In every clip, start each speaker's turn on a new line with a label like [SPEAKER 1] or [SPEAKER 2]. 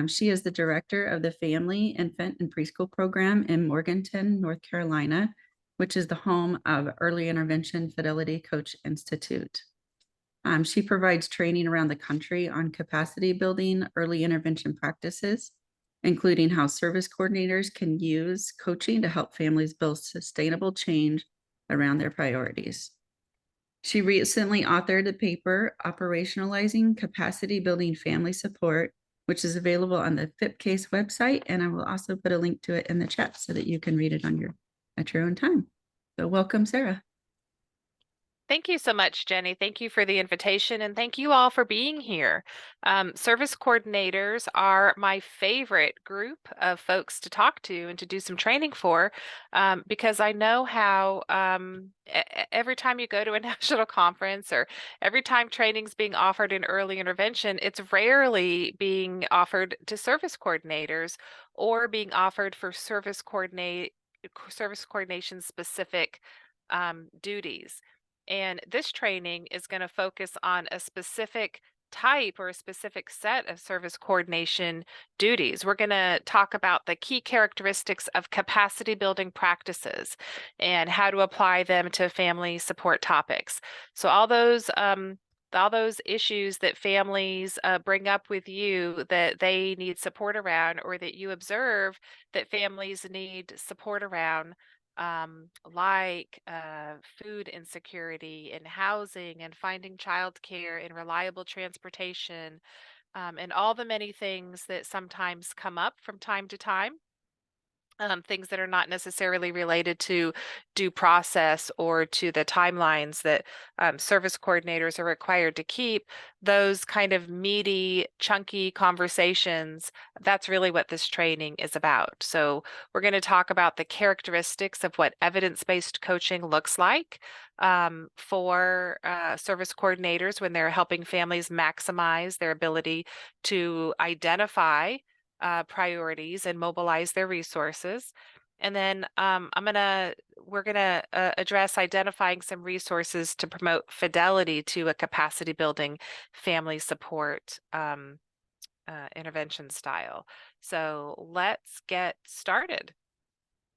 [SPEAKER 1] She is the director of the Family, Infant, and Preschool Program in Morganton, North Carolina, which is the home of Early Intervention Fidelity Coach Institute. She provides training around the country on capacity building early intervention practices, including how service coordinators can use coaching to help families build sustainable change around their priorities. She recently authored a paper, Operationalizing Capacity Building Family Support, which is available on the FIPCASE website, and I will also put a link to it in the chat so that you can read it at your own time. So welcome, Sarah.
[SPEAKER 2] Thank you so much, Jenny. Thank you for the invitation, and thank you all for being here. Service coordinators are my favorite group of folks to talk to and to do some training for, because I know how every time you go to a national conference or every time training's being offered in early intervention, it's rarely being offered to service coordinators or being offered for service coordination specific duties. And this training is going to focus on a specific type or a specific set of service coordination duties. We're going to talk about the key characteristics of capacity building practices and how to apply them to family support topics. So all those issues that families bring up with you that they need support around, or that you observe that families need support around, like food insecurity and housing and finding childcare and reliable transportation, and all the many things that sometimes come up from time to time. Things that are not necessarily related to due process or to the timelines that service coordinators are required to keep, those kind of meaty, chunky conversations, that's really what this training is about. So we're going to talk about the characteristics of what evidence-based coaching looks like for service coordinators when they're helping families maximize their ability to identify priorities and mobilize their resources. And then we're gonna address identifying some resources to promote fidelity to a capacity building family support intervention style. So let's get started.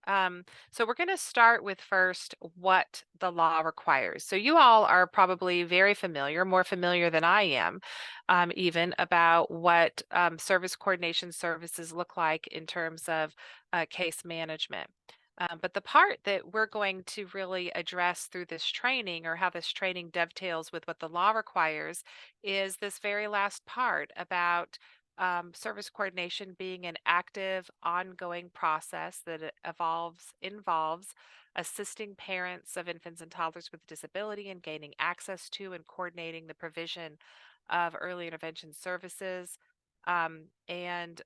[SPEAKER 2] So we're going to start with first what the law requires. So you all are probably very familiar, more familiar than I am, even about what service coordination services look like in terms of case management. But the part that we're going to really address through this training, or how this training dovetails with what the law requires, is this very last part about service coordination being an active, ongoing process that involves assisting parents of infants and toddlers with disability in gaining access to and coordinating the provision of early intervention services, and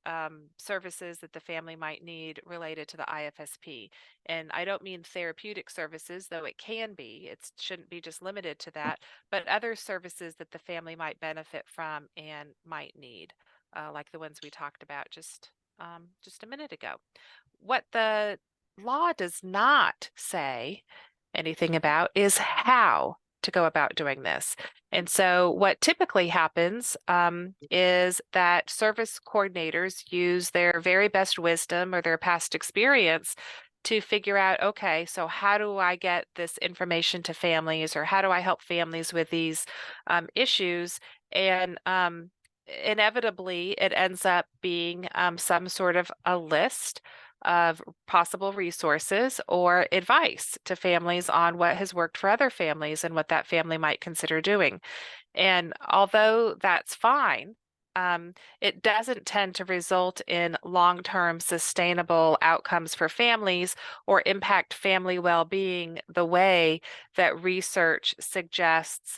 [SPEAKER 2] services that the family might need related to the IFSP. And I don't mean therapeutic services, though it can be. It shouldn't be just limited to that, but other services that the family might benefit from and might need, like the ones we talked about just a minute ago. What the law does not say anything about is how to go about doing this. And so what typically happens is that service coordinators use their very best wisdom or their past experience to figure out, okay, so how do I get this information to families, or how do I help families with these issues? And inevitably, it ends up being some sort of a list of possible resources or advice to families on what has worked for other families and what that family might consider doing. And although that's fine, it doesn't tend to result in long-term sustainable outcomes for families or impact family well-being the way that research suggests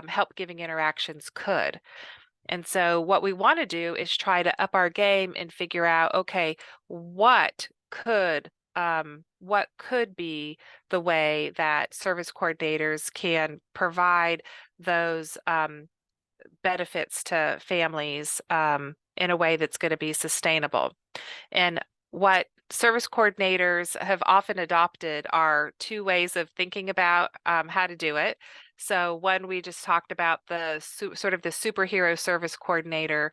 [SPEAKER 2] help giving interactions could. And so what we want to do is try to up our game and figure out, okay, what could be the way that service coordinators can provide those benefits to families in a way that's going to be sustainable. And what service coordinators have often adopted are two ways of thinking about how to do it. So one, we just talked about the sort of the superhero service coordinator.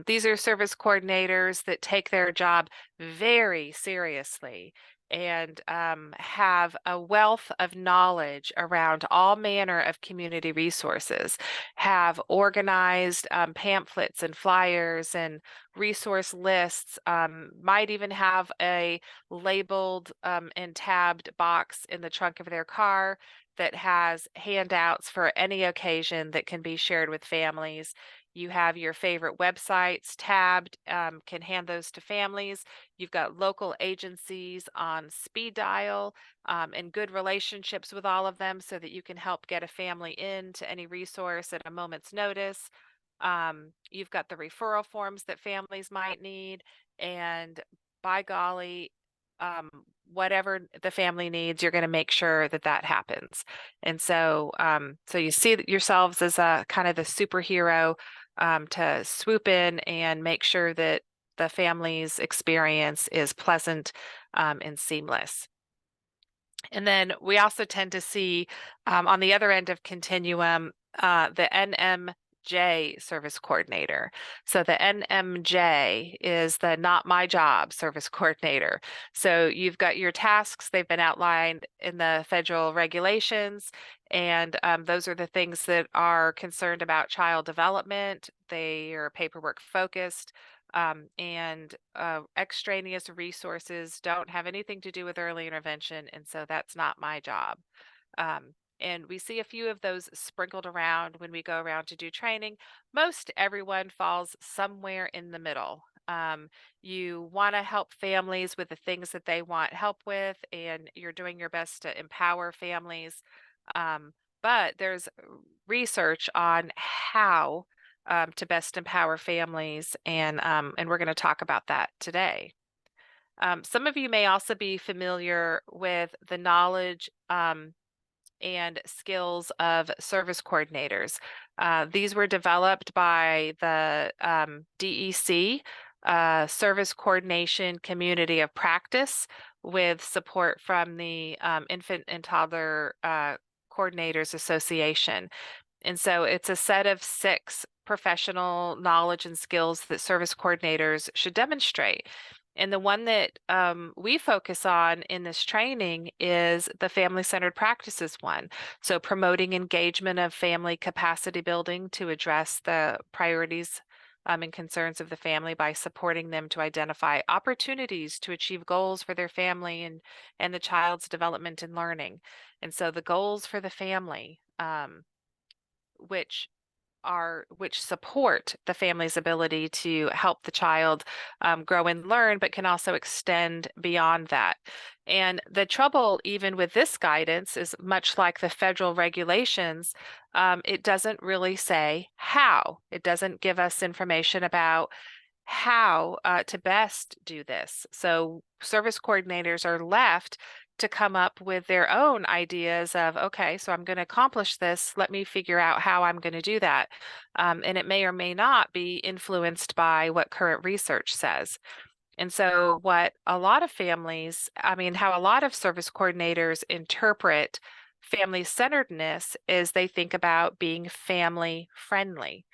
[SPEAKER 2] These are service coordinators that take their job very seriously and have a wealth of knowledge around all manner of community resources, have organized pamphlets and flyers and resource lists, might even have a labeled and tabbed box in the trunk of their car that has handouts for any occasion that can be shared with families. You have your favorite websites tabbed, can hand those to families. You've got local agencies on speed dial and good relationships with all of them so that you can help get a family into any resource at a moment's notice. You've got the referral forms that families might need, and by golly, um, whatever the family needs, you're going to make sure that that happens. And so, so you see yourselves as a kind of the superhero to swoop in and make sure that the family's experience is pleasant and seamless. And then we also tend to see on the other end of continuum the NMJ service coordinator. So the NMJ is the not my job service coordinator. So you've got your tasks, they've been outlined in the federal regulations, and those are the things that are concerned about child development. They are paperwork focused. And extraneous resources don't have anything to do with early intervention, and so that's not my job. And we see a few of those sprinkled around when we go around to do training. Most everyone falls somewhere in the middle. You want to help families with the things that they want help with, and you're doing your best to empower families. Um, but there's research on how to best empower families, and we're going to talk about that today. Some of you may also be familiar with the knowledge and skills of service coordinators. These were developed by the DEC, Service Coordination Community of Practice, with support from the Infant and Toddler Coordinators Association. And so it's a set of 6 professional knowledge and skills that service coordinators should demonstrate. And the one that we focus on in this training is the family-centered practices one. So promoting engagement of family capacity building to address the priorities and concerns of the family by supporting them to identify opportunities to achieve goals for their family and the child's development and learning. And so the goals for the family, which support the family's ability to help the child grow and learn, but can also extend beyond that. And the trouble, even with this guidance, is much like the federal regulations, it doesn't really say how. It doesn't give us information about how to best do this. So service coordinators are left to come up with their own ideas of, okay, so I'm going to accomplish this. Let me figure out how I'm going to do that. And it may or may not be influenced by what current research says. And so what a lot of families, how a lot of service coordinators interpret family centeredness is they think about being family friendly.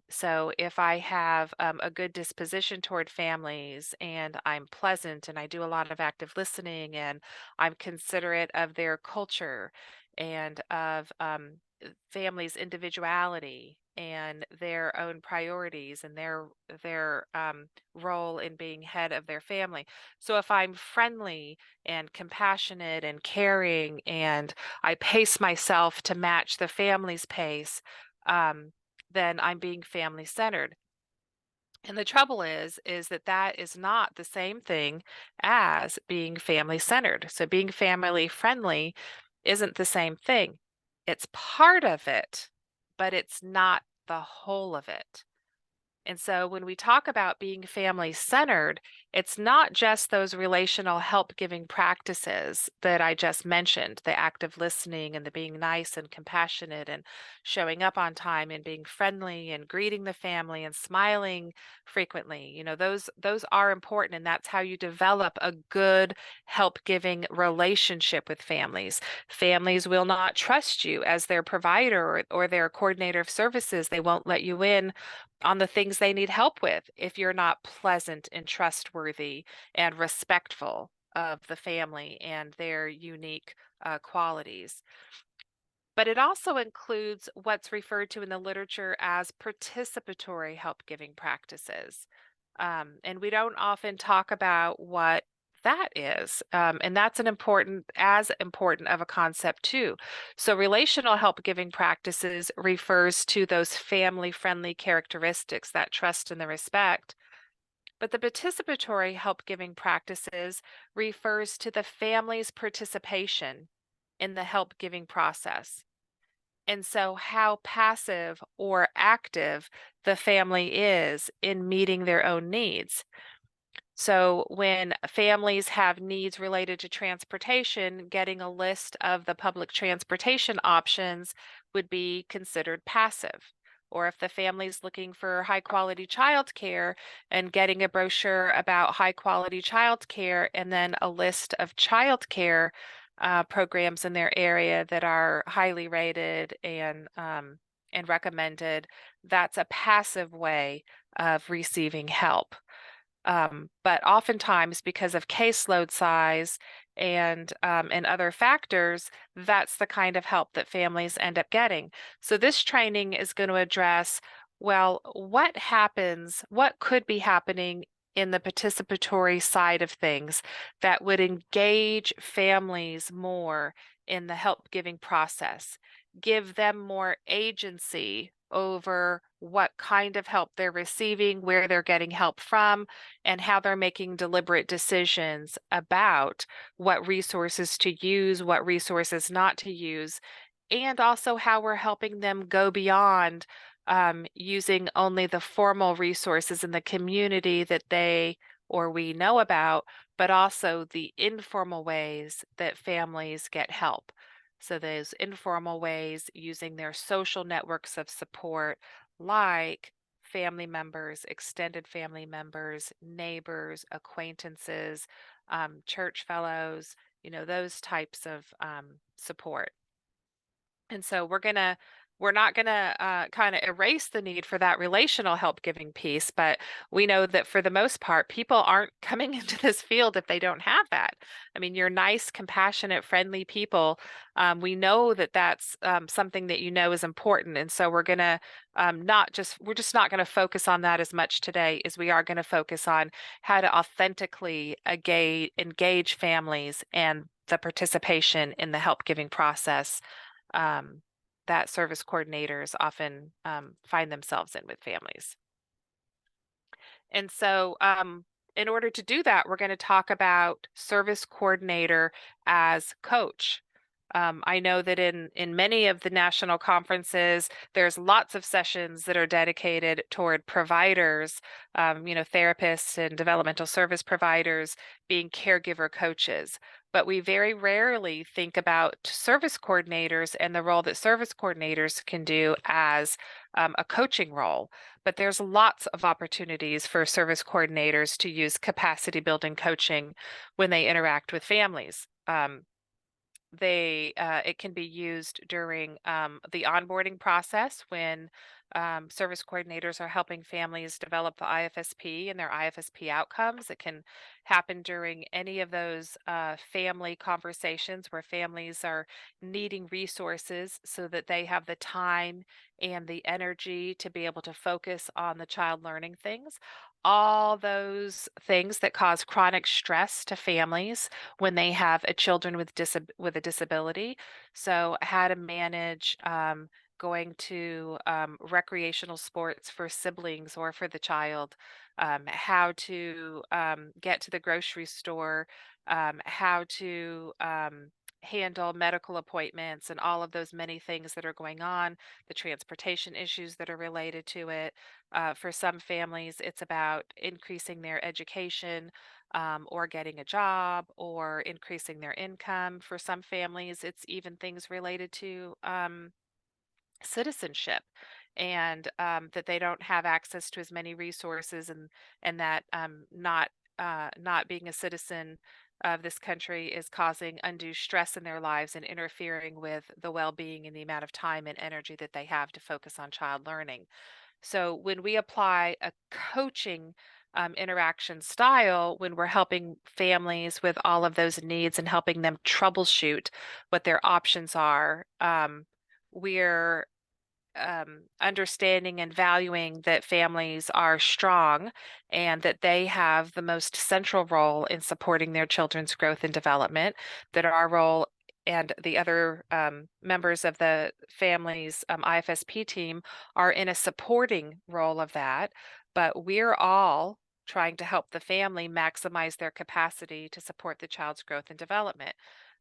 [SPEAKER 2] So if I have a good disposition toward families and I'm pleasant and I do a lot of active listening and I'm considerate of their culture and of families' individuality and their own priorities and their role in being head of their family. So if I'm friendly and compassionate and caring and I pace myself to match the family's pace, then I'm being family centered. And the trouble is that that is not the same thing as being family centered. So being family friendly isn't the same thing. It's part of it, but it's not the whole of it. And so when we talk about being family centered, it's not just those relational help giving practices that I just mentioned, the active listening and the being nice and compassionate and showing up on time and being friendly and greeting the family and smiling frequently. Those are important, and that's how you develop a good help giving relationship with families. Families will not trust you as their provider or their coordinator of services. They won't let you in on the things they need help with if you're not pleasant and trustworthy and respectful of the family and their unique qualities. But it also includes what's referred to in the literature as participatory help giving practices. And we don't often talk about what that is. And that's as important of a concept too. So relational help giving practices refers to those family friendly characteristics, that trust and the respect. But the participatory help giving practices refers to the family's participation in the help giving process. And so, how passive or active the family is in meeting their own needs. So, when families have needs related to transportation, getting a list of the public transportation options would be considered passive. Or if the family's looking for high quality childcare and getting a brochure about high quality childcare and then a list of childcare programs in their area that are highly rated and recommended, that's a passive way of receiving help. But oftentimes, because of caseload size and other factors, that's the kind of help that families end up getting. So this training is going to address, well, what happens, what could be happening in the participatory side of things that would engage families more in the help giving process, give them more agency over what kind of help they're receiving, where they're getting help from, and how they're making deliberate decisions about what resources to use, what resources not to use, and also how we're helping them go beyond using only the formal resources in the community that they or we know about, but also the informal ways that families get help. So, those informal ways using their social networks of support, like family members, extended family members, neighbors, acquaintances, church fellows, those types of support. And so we're not gonna kind of erase the need for that relational help giving piece, but we know that for the most part, people aren't coming into this field if they don't have that. I mean, you're nice, compassionate, friendly people. We know that that's something that is important, and so we're just not going to focus on that as much today as we are going to focus on how to authentically engage families and the participation in the help giving process um, that service coordinators often find themselves in with families. And so, in order to do that, we're going to talk about service coordinator as coach. I know that in many of the national conferences, there's lots of sessions that are dedicated toward providers, therapists and developmental service providers being caregiver coaches. But we very rarely think about service coordinators and the role that service coordinators can do as a coaching role. But there's lots of opportunities for service coordinators to use capacity building coaching when they interact with families. It can be used during the onboarding process when service coordinators are helping families develop the IFSP and their IFSP outcomes. It can happen during any of those family conversations where families are needing resources so that they have the time and the energy to be able to focus on the child learning things. All those things that cause chronic stress to families when they have a children with a disability. So how to manage going to recreational sports for siblings or for the child, how to get to the grocery store, how to handle medical appointments and all of those many things that are going on, the transportation issues that are related to it. For some families, it's about increasing their education, or getting a job or increasing their income. For some families, it's even things related to citizenship, and that they don't have access to as many resources, and that not being a citizen of this country is causing undue stress in their lives and interfering with the well-being and the amount of time and energy that they have to focus on child learning. So when we apply a coaching interaction style, when we're helping families with all of those needs and helping them troubleshoot what their options are, we're understanding and valuing that families are strong and that they have the most central role in supporting their children's growth and development, that our role and the other members of the family's IFSP team are in a supporting role of that, but we're all trying to help the family maximize their capacity to support the child's growth and development.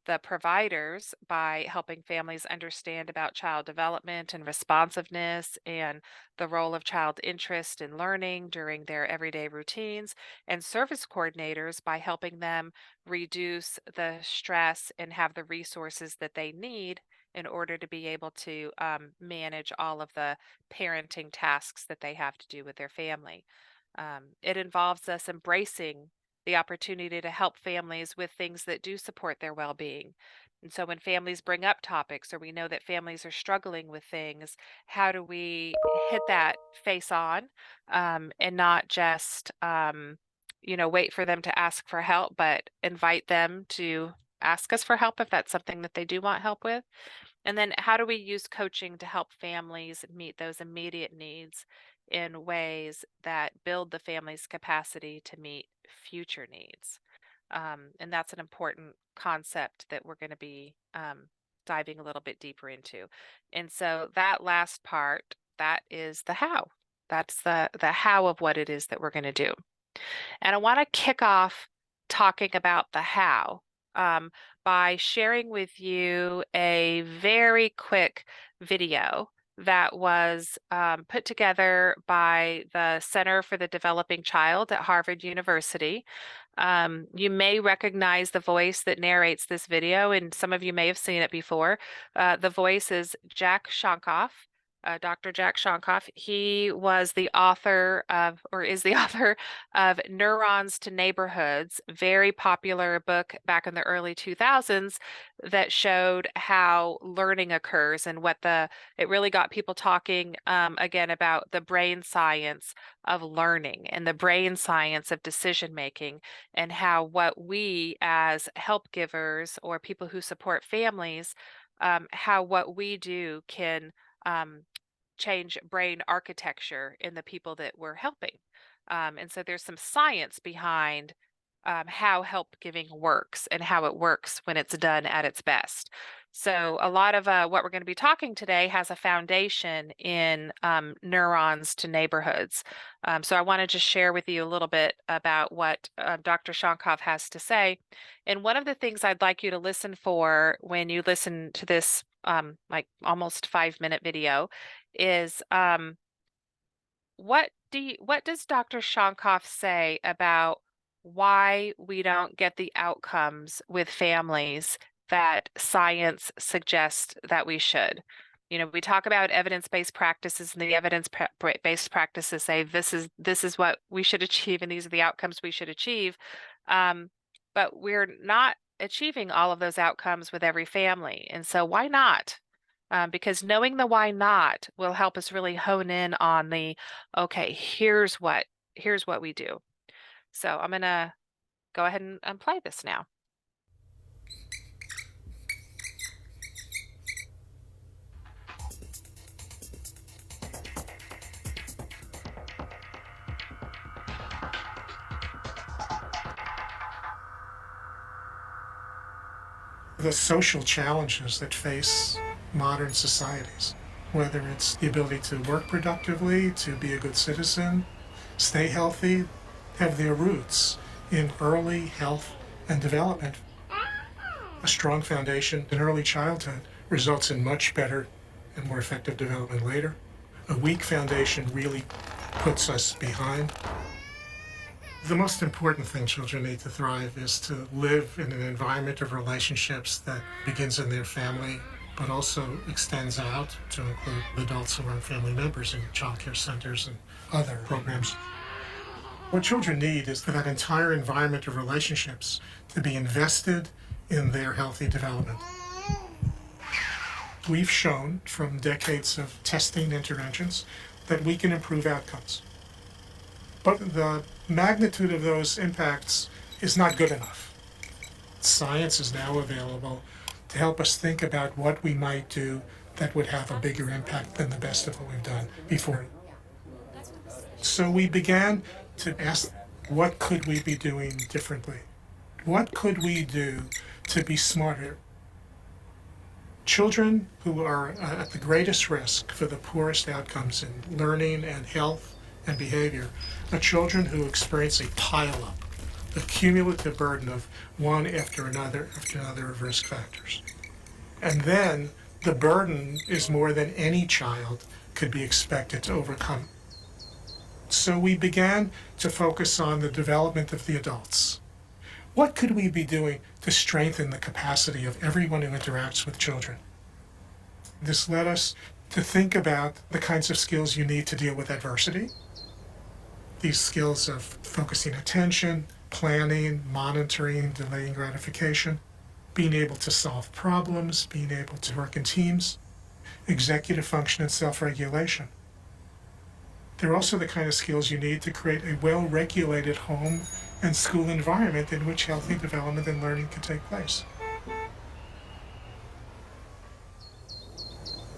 [SPEAKER 2] The providers, by helping families understand about child development and responsiveness and the role of child interest in learning during their everyday routines, and service coordinators by helping them reduce the stress and have the resources that they need in order to be able to manage all of the parenting tasks that they have to do with their family. It involves us embracing the opportunity to help families with things that do support their well-being. And so when families bring up topics, or we know that families are struggling with things, how do we hit that face on, and not just wait for them to ask for help, but invite them to ask us for help if that's something that they do want help with? And then how do we use coaching to help families meet those immediate needs in ways that build the family's capacity to meet future needs? And that's an important concept that we're going to be diving a little bit deeper into. And so that last part, that is the how. That's the how of what it is that we're going to do. And I want to kick off talking about the how, by sharing with you a very quick video that was put together by the Center for the Developing Child at Harvard University. You may recognize the voice that narrates this video, and some of you may have seen it before. The voice is Jack Shonkoff. Dr. Jack Shonkoff. He was the author of, or is the author of Neurons to Neighborhoods, very popular book back in the early 2000s that showed how learning occurs and it really got people talking again about the brain science of learning and the brain science of decision making, and how what we as help givers or people who support families, how what we do can change brain architecture in the people that we're helping. And so there's some science behind how help giving works and how it works when it's done at its best. So a lot of what we're going to be talking today has a foundation in neurons to neighborhoods. So I want to just share with you a little bit about what Dr. Shonkoff has to say. And one of the things I'd like you to listen for when you listen to this like almost 5-minute video is what does Dr. Shonkoff say about why we don't get the outcomes with families that science suggests that we should? We talk about evidence-based practices, and the evidence-based practices say this is what we should achieve, and these are the outcomes we should achieve. But we're not achieving all of those outcomes with every family. And so why not? Because knowing the why not will help us really hone in on okay, here's what we do. So I'm going to go ahead and play this now.
[SPEAKER 3] The social challenges that face modern societies, whether it's the ability to work productively, to be a good citizen, stay healthy, have their roots in early health and development. A strong foundation in early childhood results in much better and more effective development later. A weak foundation really puts us behind. The most important thing children need to thrive is to live in an environment of relationships that begins in their family, but also extends out to include adults who are family members in child care centers and other programs. What children need is for that entire environment of relationships to be invested in their healthy development. We've shown from decades of testing interventions that we can improve outcomes. But the magnitude of those impacts is not good enough. Science is now available to help us think about what we might do that would have a bigger impact than the best of what we've done before. So we began to ask, what could we be doing differently? What could we do to be smarter? Children who are at the greatest risk for the poorest outcomes in learning and health and behavior are children who experience a pileup, a cumulative burden of one after another of risk factors. And then the burden is more than any child could be expected to overcome. So we began to focus on the development of the adults. What could we be doing to strengthen the capacity of everyone who interacts with children? This led us to think about the kinds of skills you need to deal with adversity. These skills of focusing attention, planning, monitoring, delaying gratification, being able to solve problems, being able to work in teams, executive function and self-regulation. They're also the kind of skills you need to create a well-regulated home and school environment in which healthy development and learning can take place.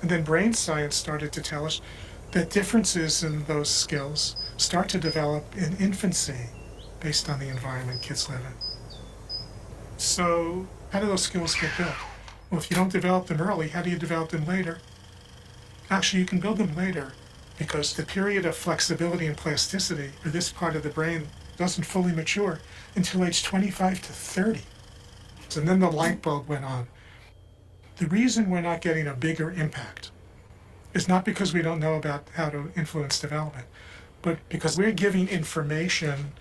[SPEAKER 3] And then brain science started to tell us that differences in those skills start to develop in infancy based on the environment kids live in. So how do those skills get built? Well, if you don't develop them early, how do you develop them later? Actually, you can build them later because the period of flexibility and plasticity for this part of the brain doesn't fully mature until age 25 to 30. And then the light bulb went on. The reason we're not getting a bigger impact is not because we don't know about how to influence development, but because we're giving information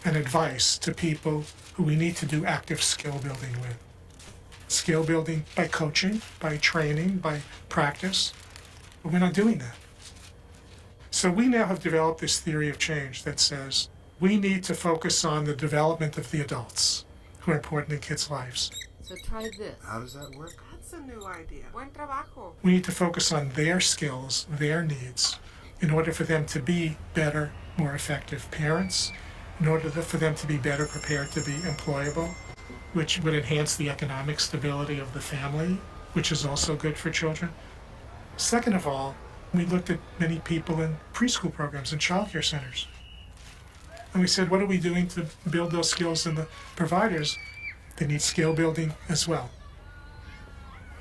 [SPEAKER 3] and advice to people who we need to do active skill building with. Skill building by coaching, by training, by practice, but we're not doing that. So we now have developed this theory of change that says we need to focus on the development of the adults who are important in kids' lives.
[SPEAKER 4] So try this.
[SPEAKER 5] How does that work?
[SPEAKER 6] That's a new idea. Buen trabajo.
[SPEAKER 3] We need to focus on their skills, their needs, in order for them to be better, more effective parents, in order for them to be better prepared to be employable, which would enhance the economic stability of the family, which is also good for children. Second of all, we looked at many people in preschool programs and child care centers. And we said, what are we doing to build those skills in the providers? They need skill building as well.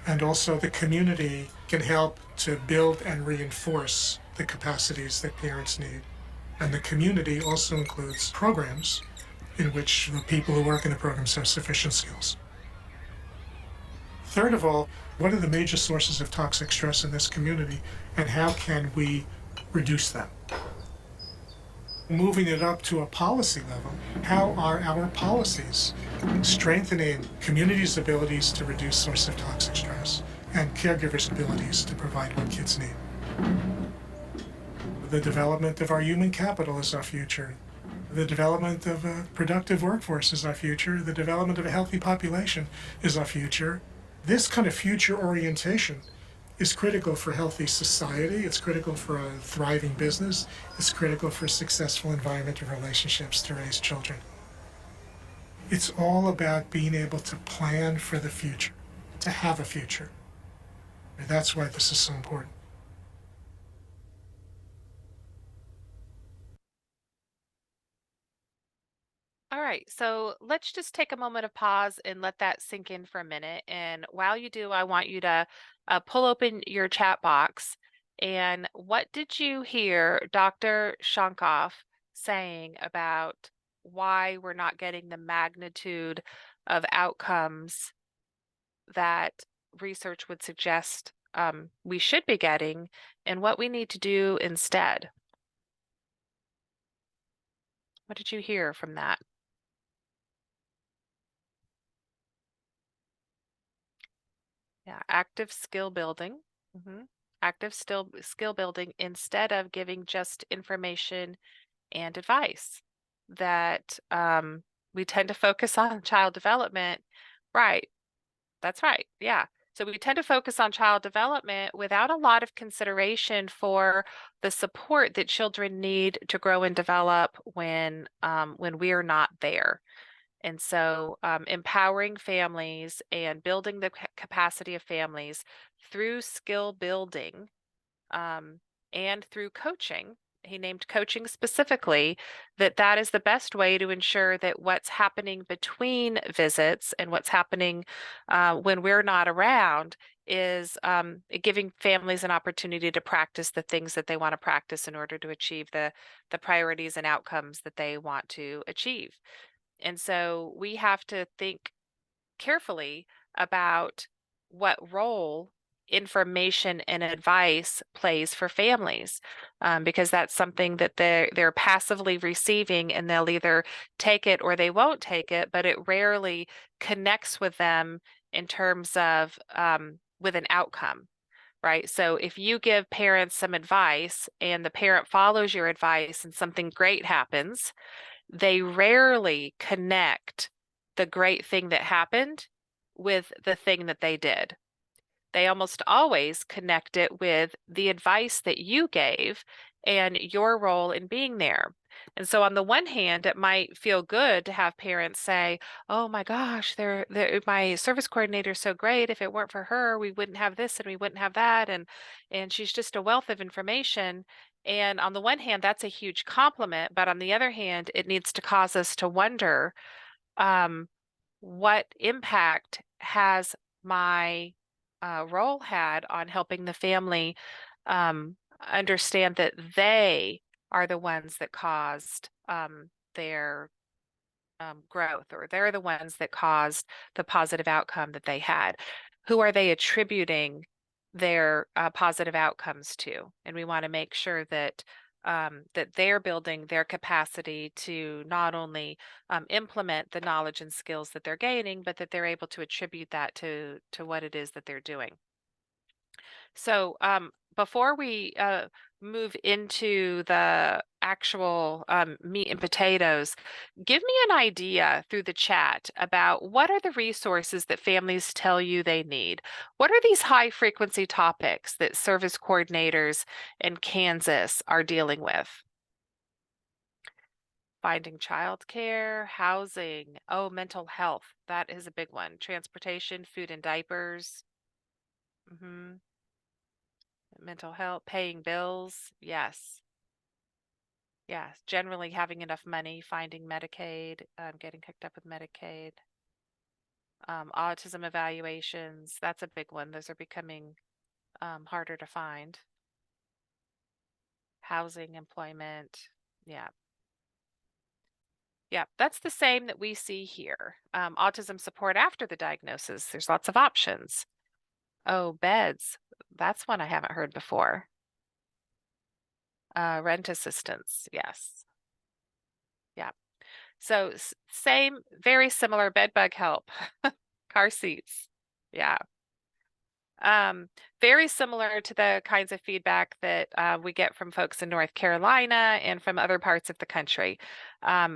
[SPEAKER 3] And also the community can help to build and reinforce the capacities that parents need. And the community also includes programs in which the people who work in the programs have sufficient skills. Third of all, what are the major sources of toxic stress in this community and how can we reduce them? Moving it up to a policy level, how are our policies strengthening communities' abilities to reduce sources of toxic stress and caregivers' abilities to provide what kids need? The development of our human capital is our future. The development of a productive workforce is our future. The development of a healthy population is our future. This kind of future orientation is critical for healthy society. It's critical for a thriving business. It's critical for successful environmental relationships to raise children. It's all about being able to plan for the future, to have a future. And that's why this is so important.
[SPEAKER 2] All right, so let's just take a moment of pause and let that sink in for a minute. And while you do, I want you to pull open your chat box. And what did you hear Dr. Shankoff saying about why we're not getting the magnitude of outcomes that research would suggest we should be getting and what we need to do instead. What did you hear from that? Yeah, active skill building. Active skill building instead of giving just information and advice. That we tend to focus on child development. Right. That's right. Yeah. So we tend to focus on child development without a lot of consideration for the support that children need to grow and develop when we're not there. And so empowering families and building the capacity of families through skill building and through coaching. He named coaching specifically that is the best way to ensure that what's happening between visits and what's happening when we're not around is giving families an opportunity to practice the things that they want to practice in order to achieve the priorities and outcomes that they want to achieve. And so we have to think carefully about what role information and advice plays for families, because that's something that they're passively receiving, and they'll either take it or they won't take it, but it rarely connects with them in terms of with an outcome. Right. So if you give parents some advice and the parent follows your advice and something great happens, they rarely connect the great thing that happened with the thing that they did. They almost always connect it with the advice that you gave and your role in being there. And so on the one hand, it might feel good to have parents say, "Oh my gosh, my service coordinator is so great. If it weren't for her, we wouldn't have this and we wouldn't have that. And she's just a wealth of information." And on the one hand, that's a huge compliment, but on the other hand, it needs to cause us to wonder, what impact has my role had on helping the family understand that they are the ones that caused their growth, or they're the ones that caused the positive outcome that they had. Who are they attributing their positive outcomes to? And we want to make sure that that they're building their capacity to not only implement the knowledge and skills that they're gaining, but that they're able to attribute that to what it is that they're doing. So before we move into the actual meat and potatoes, give me an idea through the chat about what are the resources that families tell you they need? What are these high frequency topics that service coordinators in Kansas are dealing with? Finding childcare, housing, oh, mental health, that is a big one. Transportation, food and diapers. Mental health, paying bills. Yes. Yes. Generally having enough money, finding Medicaid, getting hooked up with Medicaid. Autism evaluations. That's a big one. Those are becoming harder to find. Housing, employment. Yeah. Yeah, that's the same that we see here. Autism support after the diagnosis. There's lots of options. Oh, beds. That's one I haven't heard before. Rent assistance. Yes. Yeah. So same, very similar bed bug help, car seats. Yeah. Very similar to the kinds of feedback that we get from folks in North Carolina and from other parts of the country.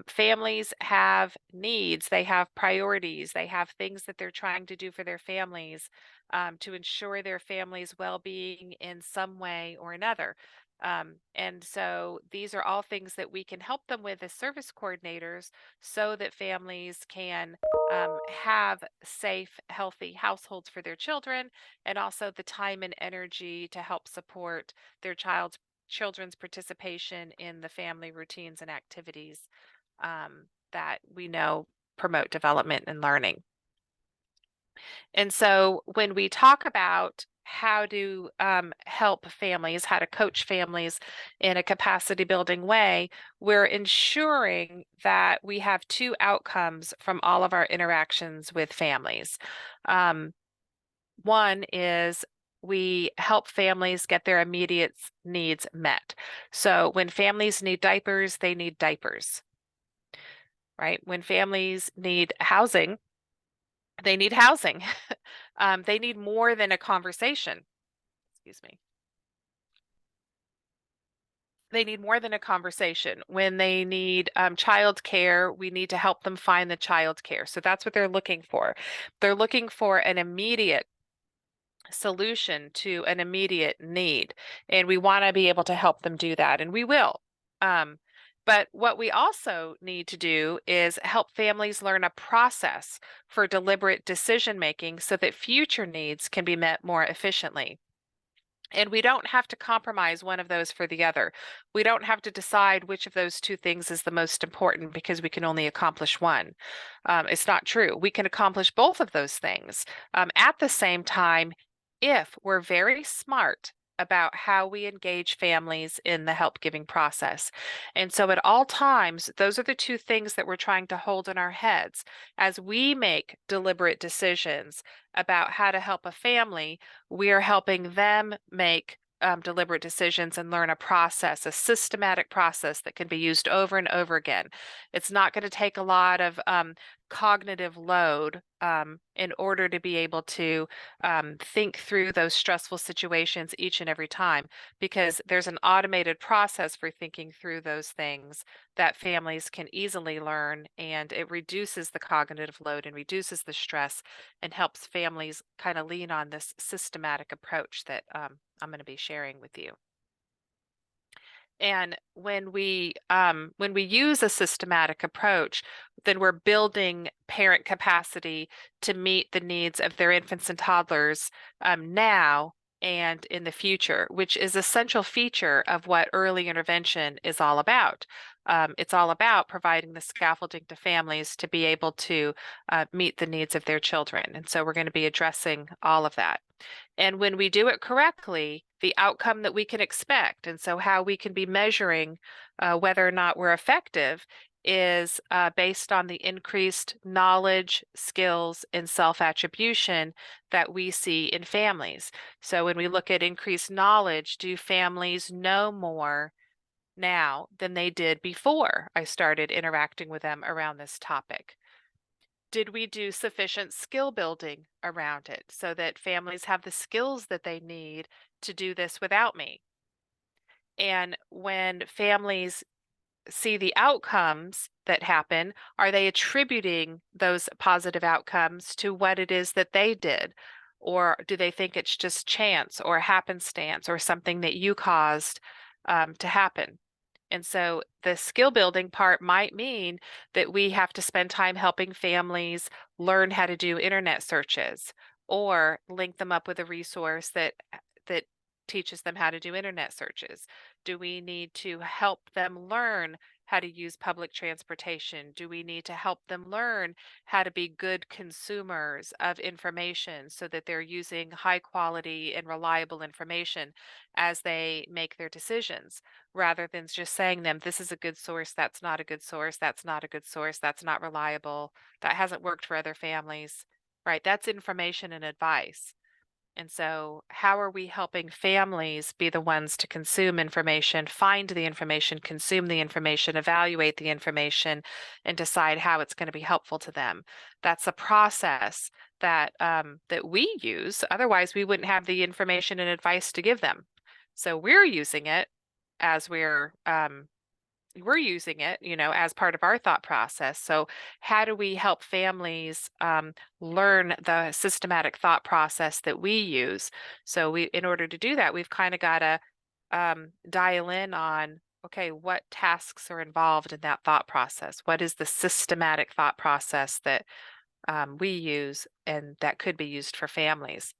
[SPEAKER 2] Families have needs, they have priorities, they have things that they're trying to do for their families to ensure their family's well-being in some way or another. And so these are all things that we can help them with as service coordinators so that families can have safe, healthy households for their children, and also the time and energy to help support their children's participation in the family routines and activities that we know promote development and learning. And so when we talk about how to help families, how to coach families in a capacity building way, we're ensuring that we have two outcomes from all of our interactions with families. One is we help families get their immediate needs met. So when families need diapers, they need diapers, right? When families need housing, they need housing. They need more than a conversation. Excuse me. They need more than a conversation. When they need child care, we need to help them find the child care. So that's what they're looking for. They're looking for an immediate solution to an immediate need. And we want to be able to help them do that, and we will. But what we also need to do is help families learn a process for deliberate decision making so that future needs can be met more efficiently. And we don't have to compromise one of those for the other. We don't have to decide which of those two things is the most important because we can only accomplish one. It's not true. We can accomplish both of those things at the same time if we're very smart about how we engage families in the help giving process. And so at all times, those are the two things that we're trying to hold in our heads as we make deliberate decisions about how to help a family. We are helping them make deliberate decisions and learn a process, a systematic process that can be used over and over again. It's not going to take a lot of cognitive load in order to be able to think through those stressful situations each and every time, because there's an automated process for thinking through those things that families can easily learn, and it reduces the cognitive load and reduces the stress and helps families kind of lean on this systematic approach that I'm going to be sharing with you. And when we use a systematic approach, then we're building parent capacity to meet the needs of their infants and toddlers now and in the future, which is an essential feature of what early intervention is all about. It's all about providing the scaffolding to families to be able to meet the needs of their children. And so we're going to be addressing all of that. And when we do it correctly, the outcome that we can expect, and so how we can be measuring whether or not we're effective, is based on the increased knowledge, skills, and self-attribution that we see in families. So when we look at increased knowledge, do families know more now than they did before I started interacting with them around this topic? Did we do sufficient skill building around it so that families have the skills that they need to do this without me? And when families see the outcomes that happen, are they attributing those positive outcomes to what it is that they did? Or do they think it's just chance or happenstance or something that you caused to happen? And so the skill building part might mean that we have to spend time helping families learn how to do internet searches or link them up with a resource that teaches them how to do internet searches. Do we need to help them learn how to use public transportation? Do we need to help them learn how to be good consumers of information so that they're using high quality and reliable information as they make their decisions, rather than just saying them, this is a good source, that's not a good source, that's not a good source, that's not reliable, that hasn't worked for other families, right? That's information and advice. And so, how are we helping families be the ones to consume information, find the information, consume the information, evaluate the information, and decide how it's going to be helpful to them? That's a process that that we use. Otherwise, we wouldn't have the information and advice to give them. So we're using it as we're using it, as part of our thought process. So how do we help families learn the systematic thought process that we use? So in order to do that, we've kind of got to dial in on, okay, what tasks are involved in that thought process? What is the systematic thought process that we use and that could be used for families?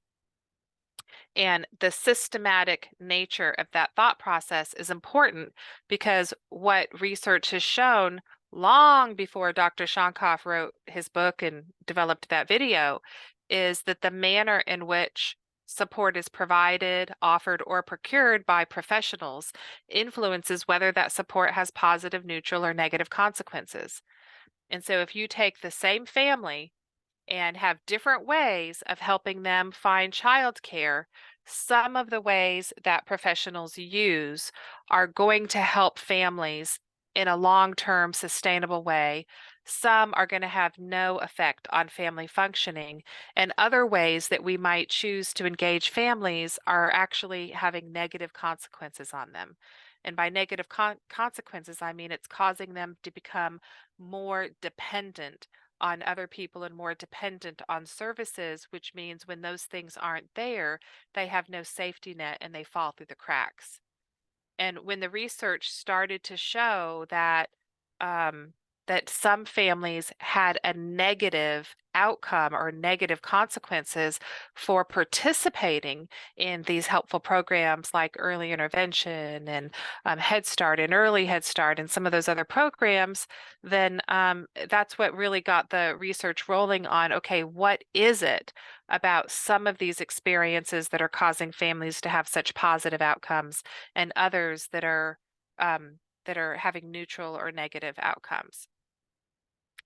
[SPEAKER 2] And the systematic nature of that thought process is important because what research has shown long before Dr. Shonkoff wrote his book and developed that video is that the manner in which support is provided, offered, or procured by professionals influences whether that support has positive, neutral, or negative consequences. And so if you take the same family and have different ways of helping them find childcare, some of the ways that professionals use are going to help families in a long-term sustainable way. Some are going to have no effect on family functioning, and other ways that we might choose to engage families are actually having negative consequences on them. And by negative consequences, I mean it's causing them to become more dependent on other people and more dependent on services, which means when those things aren't there, they have no safety net and they fall through the cracks. And when the research started to show that some families had a negative outcome or negative consequences for participating in these helpful programs like early intervention and Head Start and Early Head Start and some of those other programs, then that's what really got the research rolling on, okay, what is it about some of these experiences that are causing families to have such positive outcomes and others that are having neutral or negative outcomes.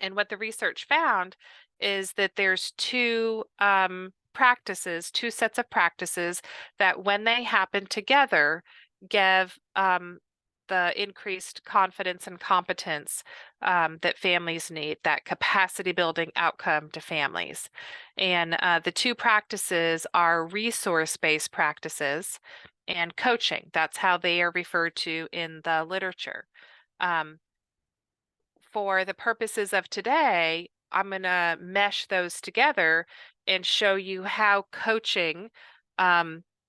[SPEAKER 2] And what the research found is that there's two sets of practices that when they happen together give the increased confidence and competence that families need, that capacity building outcome to families. And the two practices are resource-based practices and coaching. That's how they are referred to in the literature. For the purposes of today, I'm going to mesh those together and show you how coaching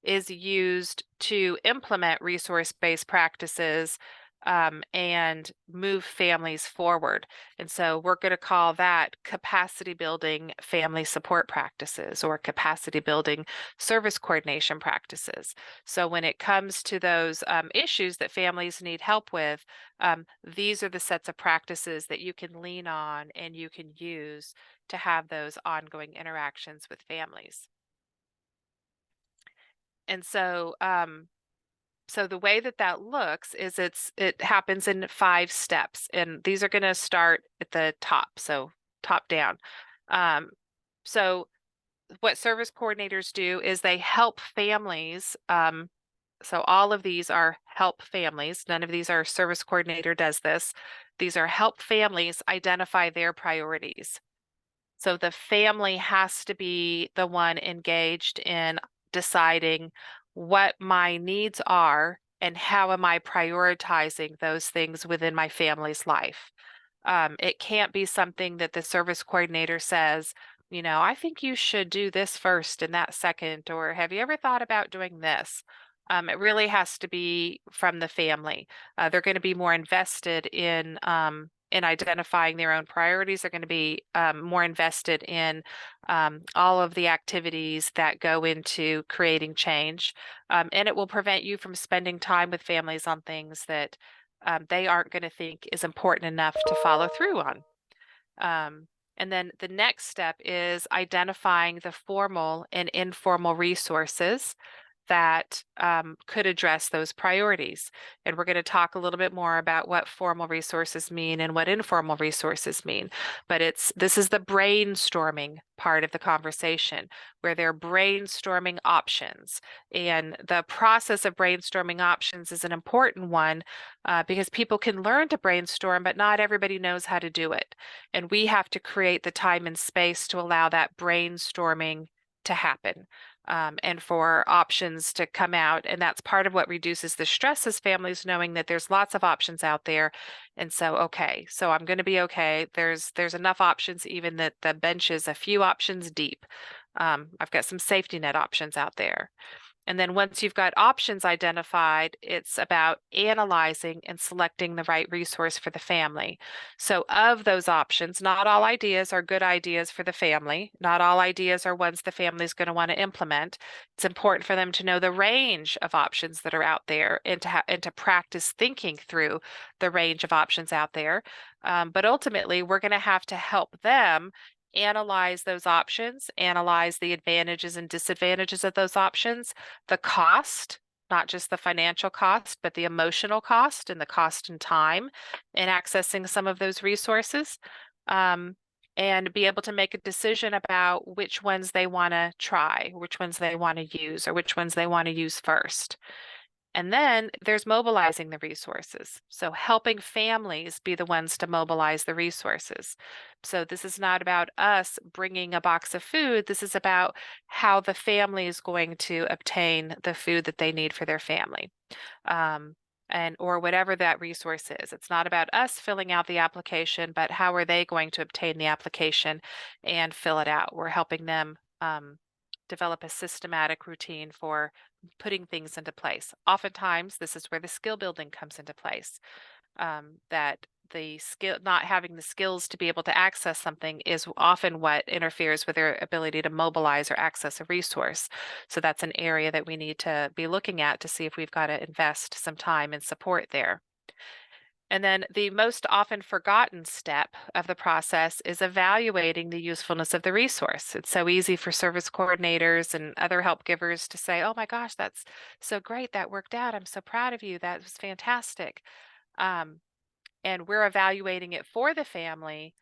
[SPEAKER 2] is used to implement resource-based practices and move families forward. And so we're going to call that capacity building family support practices or capacity building service coordination practices. So when it comes to those issues that families need help with, these are the sets of practices that you can lean on and you can use to have those ongoing interactions with families. And so so the way that looks is it happens in 5 steps, and these are going to start at the top, so top down. So what service coordinators do is they help families. So all of these are help families. None of these are service coordinator does this. These are help families identify their priorities. So the family has to be the one engaged in deciding what my needs are and how am I prioritizing those things within my family's life. It can't be something that the service coordinator says, you know, I think you should do this first and that second, or have you ever thought about doing this? It really has to be from the family. They're going to be more invested in identifying their own priorities. They're going to be more invested in all of the activities that go into creating change. And it will prevent you from spending time with families on things that they aren't going to think is important enough to follow through on. And then the next step is identifying the formal and informal resources that could address those priorities. And we're going to talk a little bit more about what formal resources mean and what informal resources mean. But this is the brainstorming part of the conversation where they're brainstorming options. And the process of brainstorming options is an important one because people can learn to brainstorm, but not everybody knows how to do it. And we have to create the time and space to allow that brainstorming to happen. And for options to come out. And that's part of what reduces the stress as families, knowing that there's lots of options out there. And so, okay, so I'm going to be okay. There's enough options, even that the bench is a few options deep. I've got some safety net options out there. And then once you've got options identified, it's about analyzing and selecting the right resource for the family. So of those options, not all ideas are good ideas for the family. Not all ideas are ones the family is going to want to implement. It's important for them to know the range of options that are out there and to practice thinking through the range of options out there. But ultimately, we're going to have to help them analyze those options, analyze the advantages and disadvantages of those options, the cost, not just the financial cost, but the emotional cost and the cost and time in accessing some of those resources. and be able to make a decision about which ones they want to try, which ones they want to use, or which ones they want to use first. And then there's mobilizing the resources. So helping families be the ones to mobilize the resources. So this is not about us bringing a box of food. This is about how the family is going to obtain the food that they need for their family. And or whatever that resource is. It's not about us filling out the application, but how are they going to obtain the application and fill it out? We're helping them develop a systematic routine for putting things into place. Oftentimes, this is where the skill building comes into place. That the skill, not having the skills to be able to access something is often what interferes with their ability to mobilize or access a resource. So that's an area that we need to be looking at to see if we've got to invest some time and support there. And then the most often forgotten step of the process is evaluating the usefulness of the resource. It's so easy for service coordinators and other help givers to say, oh my gosh, that's so great. That worked out. I'm so proud of you. That was fantastic. And we're evaluating it for the family,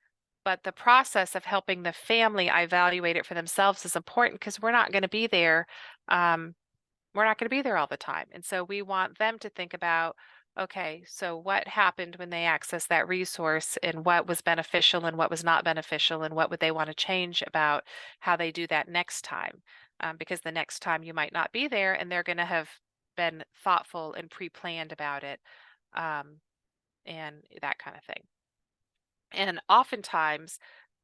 [SPEAKER 2] but the process of helping the family evaluate it for themselves is important because we're not going to be there. We're not going to be there all the time. And so we want them to think about, okay, so what happened when they accessed that resource and what was beneficial and what was not beneficial and what would they want to change about how they do that next time? Because the next time you might not be there and they're going to have been thoughtful and pre-planned about it. And that kind of thing. And oftentimes,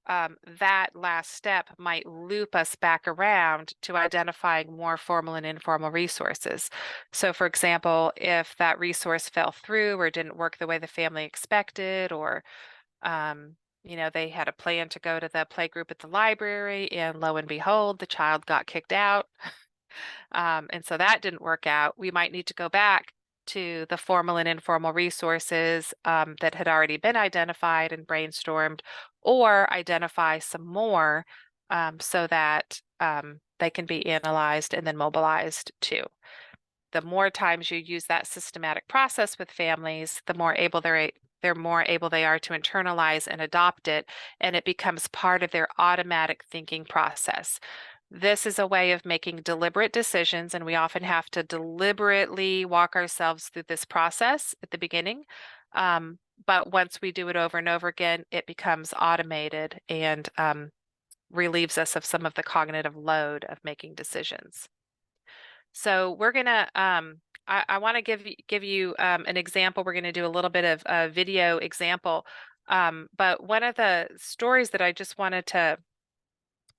[SPEAKER 2] that last step might loop us back around to identifying more formal and informal resources. So, for example, if that resource fell through or didn't work the way the family expected, or they had a plan to go to the play group at the library, and lo and behold, the child got kicked out. And so that didn't work out. We might need to go back to the formal and informal resources that had already been identified and brainstormed, or identify some more so that they can be analyzed and then mobilized too. The more times you use that systematic process with families, the more able they're more able they are to internalize and adopt it, and it becomes part of their automatic thinking process. This is a way of making deliberate decisions, and we often have to deliberately walk ourselves through this process at the beginning. But once we do it over and over again, it becomes automated and relieves us of some of the cognitive load of making decisions. So we're gonna, I want to give you an example. We're going to do a little bit of a video example. But one of the stories that I just wanted to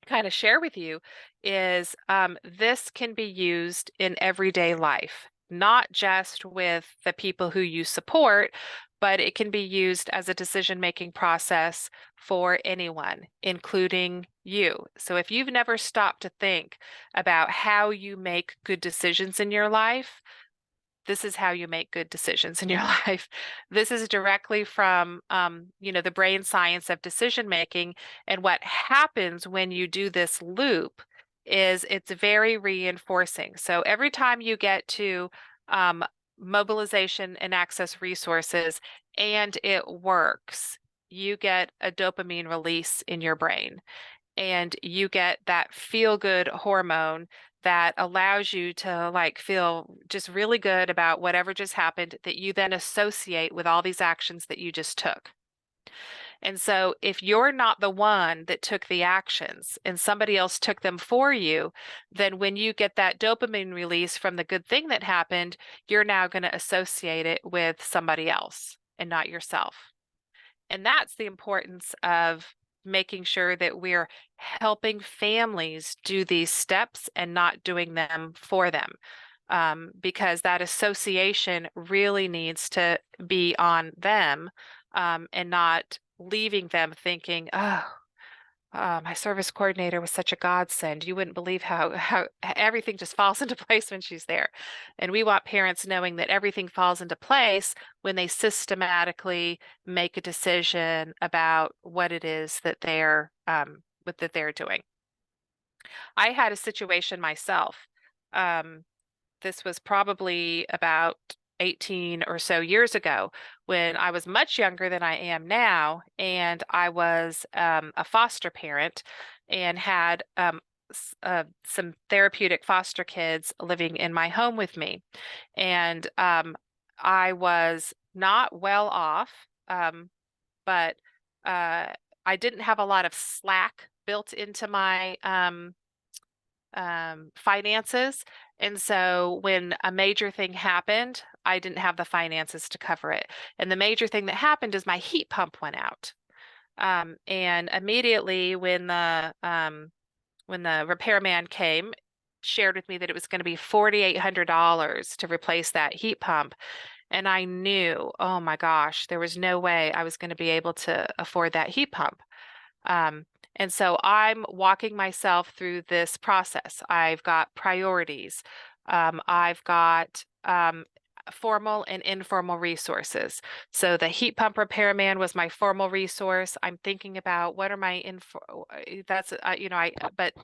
[SPEAKER 2] kind of share with you is this can be used in everyday life, not just with the people who you support, but it can be used as a decision-making process for anyone, including you. So if you've never stopped to think about how you make good decisions in your life, this is how you make good decisions in your life. This is directly from, the brain science of decision making. And what happens when you do this loop is it's very reinforcing. So every time you get to mobilization and access resources and it works, you get a dopamine release in your brain. And you get that feel-good hormone that allows you to feel just really good about whatever just happened, that you then associate with all these actions that you just took. And so if you're not the one that took the actions and somebody else took them for you, then when you get that dopamine release from the good thing that happened, you're now going to associate it with somebody else and not yourself. And that's the importance of making sure that we're helping families do these steps and not doing them for them. Because that association really needs to be on them and not leaving them thinking, oh, my service coordinator was such a godsend. You wouldn't believe how everything just falls into place when she's there. And we want parents knowing that everything falls into place when they systematically make a decision about what it is that they're doing. I had a situation myself. This was probably about 18 or so years ago when I was much younger than I am now, and I was a foster parent and had some therapeutic foster kids living in my home with me. And I was not well off, but I didn't have a lot of slack built into my finances. And so when a major thing happened, I didn't have the finances to cover it. And the major thing that happened is my heat pump went out. And immediately when the repairman came, shared with me that it was going to be $4,800 to replace that heat pump. And I knew, oh my gosh, there was no way I was going to be able to afford that heat pump. And so I'm walking myself through this process. I've got priorities. I've got formal and informal resources. So the heat pump repairman was my formal resource. I'm thinking about what are my but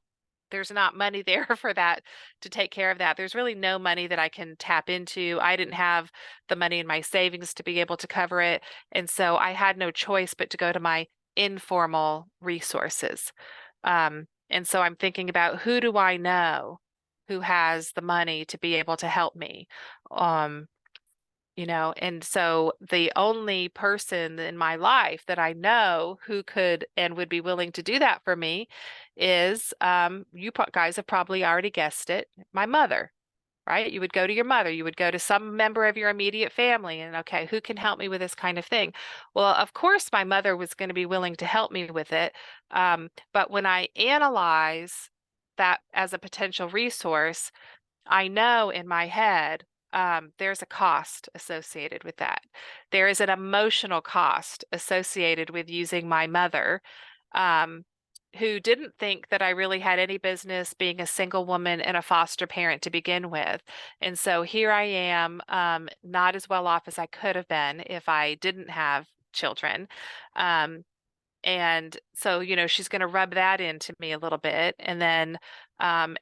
[SPEAKER 2] there's not money there for that to take care of that. There's really no money that I can tap into. I didn't have the money in my savings to be able to cover it. And so I had no choice but to go to my informal resources. And so I'm thinking about who do I know who has the money to be able to help me? And so the only person in my life that I know who could and would be willing to do that for me is, you guys have probably already guessed it, my mother, right? You would go to your mother, you would go to some member of your immediate family and, okay, who can help me with this kind of thing? Well, of course, my mother was going to be willing to help me with it. But when I analyze that as a potential resource, I know in my head, there's a cost associated with that. There is an emotional cost associated with using my mother, who didn't think that I really had any business being a single woman and a foster parent to begin with. And so here I am, not as well off as I could have been if I didn't have children. And so, she's going to rub that into me a little bit. And then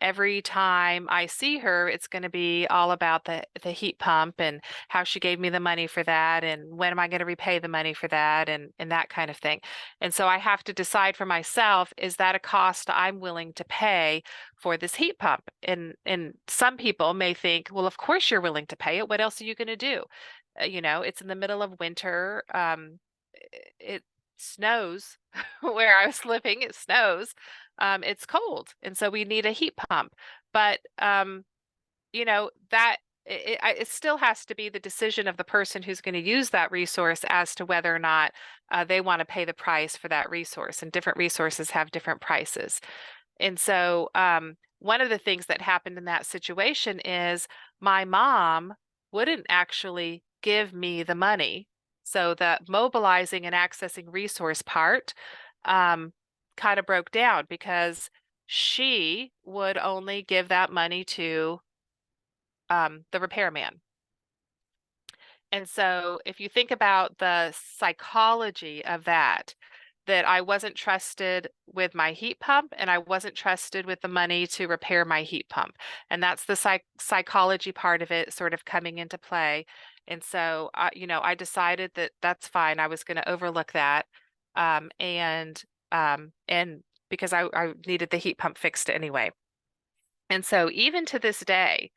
[SPEAKER 2] every time I see her, it's going to be all about the heat pump and how she gave me the money for that. And when am I going to repay the money for that? And that kind of thing. And so I have to decide for myself, is that a cost I'm willing to pay for this heat pump? And some people may think, well, of course you're willing to pay it. What else are you going to do? It's in the middle of winter. It snows where I was living. It snows. It's cold, and so we need a heat pump. But that it still has to be the decision of the person who's going to use that resource as to whether or not they want to pay the price for that resource. And different resources have different prices. And so one of the things that happened in that situation is my mom wouldn't actually give me the money. So the mobilizing and accessing resource part kind of broke down because she would only give that money to the repairman. And so if you think about the psychology of that I wasn't trusted with my heat pump and I wasn't trusted with the money to repair my heat pump. And that's the psychology part of it sort of coming into play. And so, I decided that that's fine. I was going to overlook that. And because I needed the heat pump fixed anyway. And so even to this day,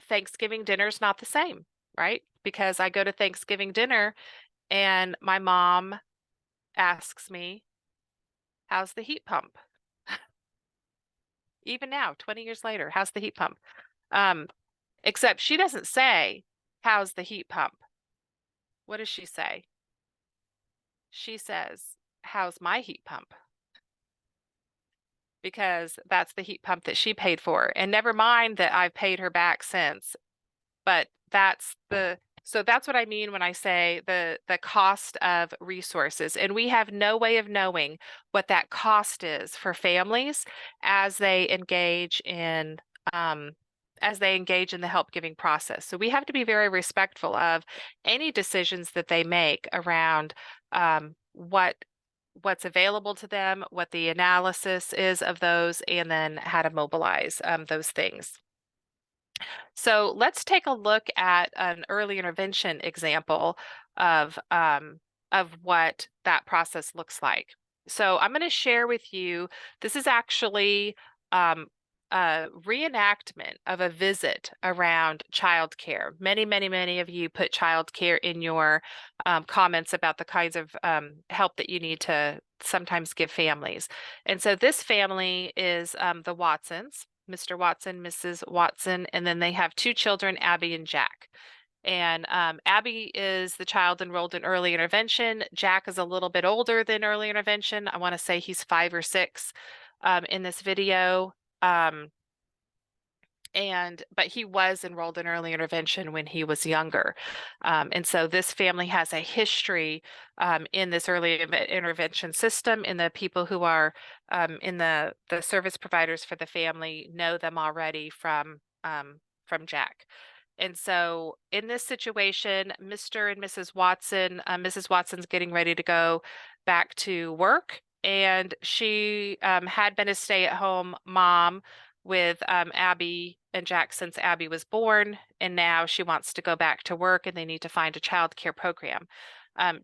[SPEAKER 2] Thanksgiving dinner's not the same, right? Because I go to Thanksgiving dinner and my mom asks me, how's the heat pump? Even now, 20 years later, how's the heat pump? Except she doesn't say, how's the heat pump? What does she say? She says, how's my heat pump? Because that's the heat pump that she paid for. And never mind that I've paid her back since. But so that's what I mean when I say the cost of resources. And we have no way of knowing what that cost is for families as they engage in the help giving process. So we have to be very respectful of any decisions that they make around what's available to them, what the analysis is of those, and then how to mobilize those things. So let's take a look at an early intervention example of what that process looks like. So I'm going to share with you, this is actually a reenactment of a visit around childcare. Many of you put childcare in your comments about the kinds of help that you need to sometimes give families. And so this family is the Watsons, Mr. Watson, Mrs. Watson, and then they have two children, Abby and Jack. And Abby is the child enrolled in early intervention. Jack is a little bit older than early intervention. I want to say he's 5 or 6 in this video. But he was enrolled in early intervention when he was younger. And so this family has a history in this early intervention system, and the people who are in the service providers for the family know them already from Jack. And so in this situation, Mr. and Mrs. Watson, Mrs. Watson's getting ready to go back to work, and she had been a stay-at-home mom with Abby and Jack since Abby was born, and now she wants to go back to work, and they need to find a child care program.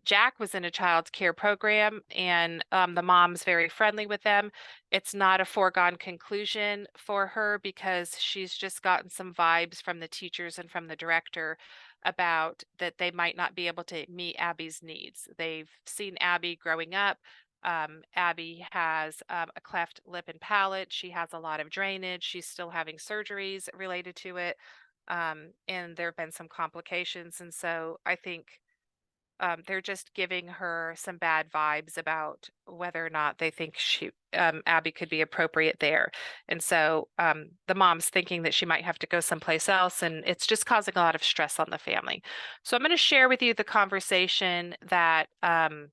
[SPEAKER 2] Jack was in a child care program, and the mom's very friendly with them. It's not a foregone conclusion for her because she's just gotten some vibes from the teachers and from the director about that they might not be able to meet Abby's needs. They've seen Abby growing up. Abby has a cleft lip and palate. She has a lot of drainage. She's still having surgeries related to it. And there have been some complications. And so I think they're just giving her some bad vibes about whether or not they think Abby could be appropriate there. And so the mom's thinking that she might have to go someplace else, and it's just causing a lot of stress on the family. So I'm going to share with you the conversation that the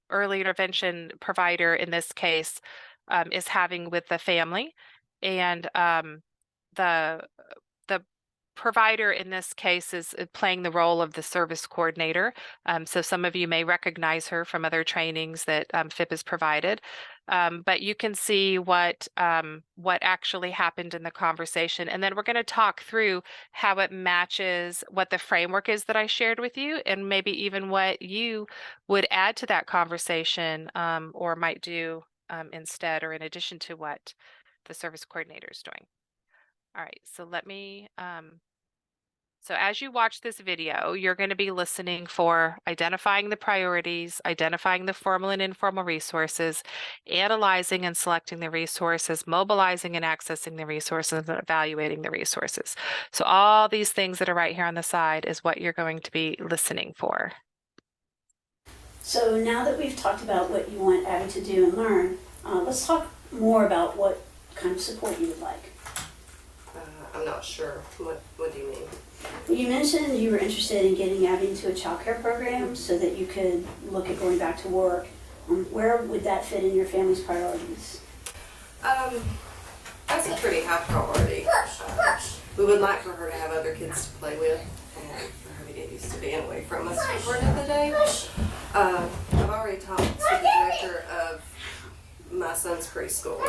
[SPEAKER 2] early intervention provider in this case is having with the family. And the provider in this case is playing the role of the service coordinator. So some of you may recognize her from other trainings that FIP has provided. But you can see what actually happened in the conversation. And then we're going to talk through how it matches what the framework is that I shared with you, and maybe even what you would add to that conversation or might do instead or in addition to what the service coordinator is doing. All right, so let me, so as you watch this video, you're going to be listening for identifying the priorities, identifying the formal and informal resources, analyzing and selecting the resources, mobilizing and accessing the resources, and evaluating the resources. So all these things that are right here on the side is what you're going to be listening for.
[SPEAKER 4] So now that we've talked about what you want Abby to do and learn, let's talk more about what kind of support you would like.
[SPEAKER 5] I'm not sure. What do you mean?
[SPEAKER 4] Well, you mentioned you were interested in getting Abby into a child care program so that you could look at going back to work. Where would that fit in your family's priorities?
[SPEAKER 5] That's a pretty high priority. We would like for her to have other kids to play with and for her to get used to being away from us for part of the day. I've already talked to the director of my son's preschool,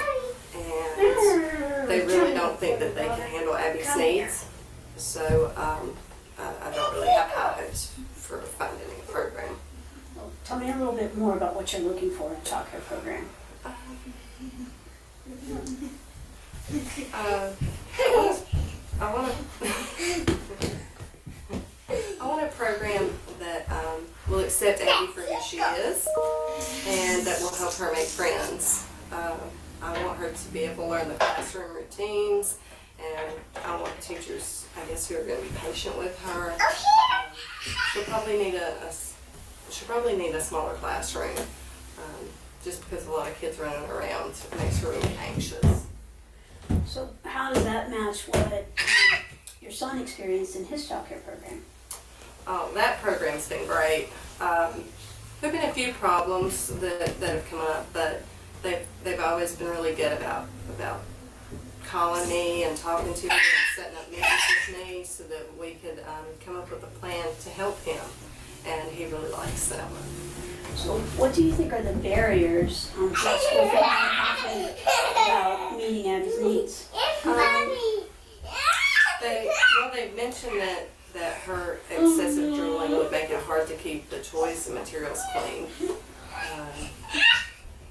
[SPEAKER 5] and they really don't think that they can handle Abby's needs. So I don't really have high hopes for finding a program.
[SPEAKER 4] Well, tell me a little bit more about what you're looking for in a child care program. I want a program that will accept Abby for who she is and that will help her make friends. I want her to be able to learn the classroom routines, and I want teachers, I guess, who are going to be patient with her. She'll probably need a smaller classroom, just because a lot of kids running around makes her really anxious. So how does that match what your son experienced in his child care program?
[SPEAKER 5] Oh, that program's been great. There have been a few problems that have come up, but they've always been really good about calling me and talking to me and setting up meetings with me so that we could come up with a plan to help him, and he really likes them.
[SPEAKER 4] So what do you think are the barriers for school families about meeting Abby's needs? mentioned that her excessive drooling would make it hard to keep the toys and materials clean.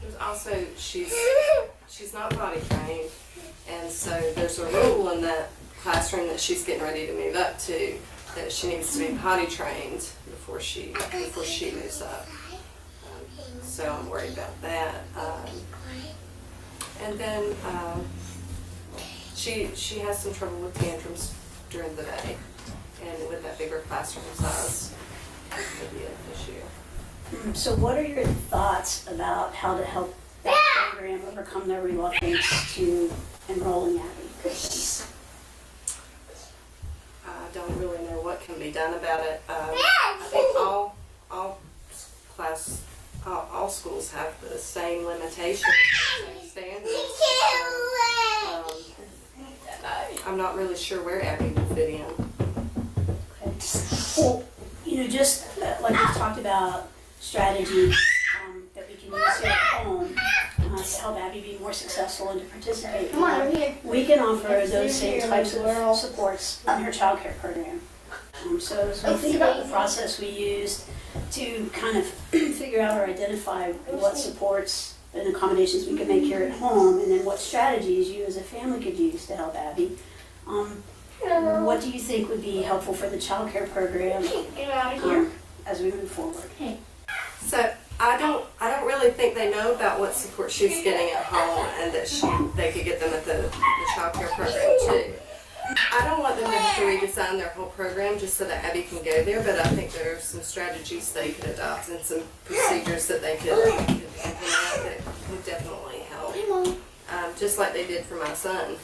[SPEAKER 4] There's also, she's not potty trained, and so there's a rule in that classroom that she's getting ready to move up to that she needs to be potty trained before she moves up. So I'm worried about that. And then she has some trouble with tantrums during the day, and with that bigger classroom size, it could be an issue.
[SPEAKER 7] So what are your thoughts about how to help that program overcome their reluctance to enroll in Abby?
[SPEAKER 4] I don't really know what can be done about it. I think all schools have the same limitations, same standards. I'm not really sure where Abby will fit in.
[SPEAKER 7] Okay. Well, just like we talked about strategies that we can use here at home to help Abby be more successful and to participate. We can offer those same types of supports in her childcare program. So as we think about the process we used to kind of figure out or identify what supports and accommodations we could make here at home, and then what strategies you as a family could use to help Abby. What do you think would be helpful for the childcare program as we move forward?
[SPEAKER 4] So I don't really think they know about what support she's getting at home, and that they could get them at the childcare program too. I don't want them to have to redesign their whole program just so that Abby can go there, but I think there are some strategies they could adopt and some procedures that they could implement that would definitely help. Just like they did for my son.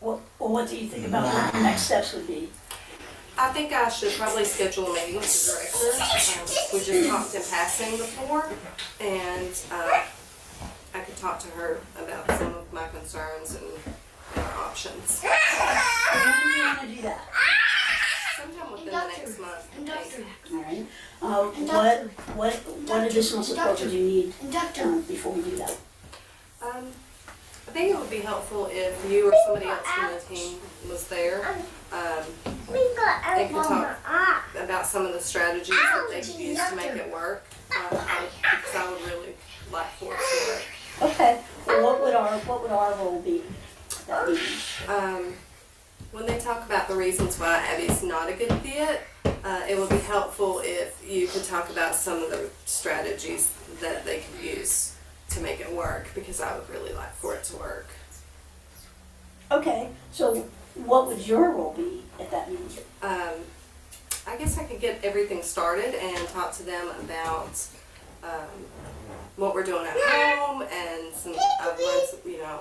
[SPEAKER 7] Well, what do you think about what the next steps would be?
[SPEAKER 4] I think I should probably schedule a meeting with the director. We just talked in passing before, and I could talk to her about some of my concerns and our options.
[SPEAKER 7] When do you want to do that?
[SPEAKER 4] Sometime within the next month.
[SPEAKER 7] All right. What additional support would you need before we do that?
[SPEAKER 4] I think it would be helpful if you or somebody else from the team was there. They could talk about some of the strategies that they could use to make it work. Because I would really like for it to work.
[SPEAKER 7] Okay. Well, what would our role be at that meeting?
[SPEAKER 4] When they talk about the reasons why Abby's not a good fit, it would be helpful if you could talk about some of the strategies that they could use to make it work, because I would really like for it to work.
[SPEAKER 7] Okay. So what would your role be at that meeting?
[SPEAKER 4] I guess I could get everything started and talk to them about what we're doing at home, and I've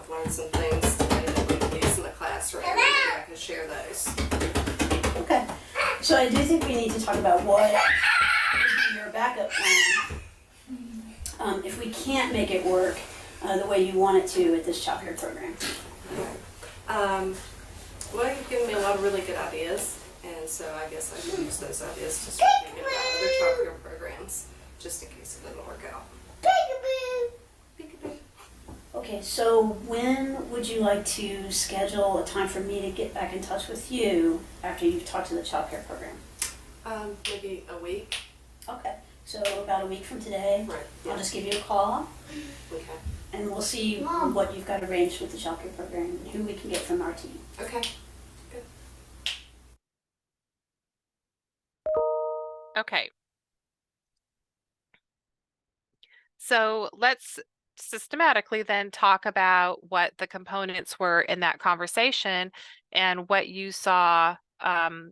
[SPEAKER 4] learned some things today that we can use in the classroom. Maybe I can share those.
[SPEAKER 7] Okay. So I do think we need to talk about what would be your backup plan if we can't make it work the way you want it to at this childcare program.
[SPEAKER 4] Well, you've given me a lot of really good ideas, and so I guess I could use those ideas to start thinking about other childcare programs, just in case it doesn't work out. Peekaboo.
[SPEAKER 7] Okay, so when would you like to schedule a time for me to get back in touch with you after you've talked to the childcare program?
[SPEAKER 4] Maybe a week.
[SPEAKER 7] Okay, so about a week from today,
[SPEAKER 4] Right.
[SPEAKER 7] I'll just give you a call
[SPEAKER 4] Okay.
[SPEAKER 7] and we'll see what you've got arranged with the childcare program and who we can get from our team.
[SPEAKER 4] Okay.
[SPEAKER 2] Okay. So let's systematically then talk about what the components were in that conversation and what you saw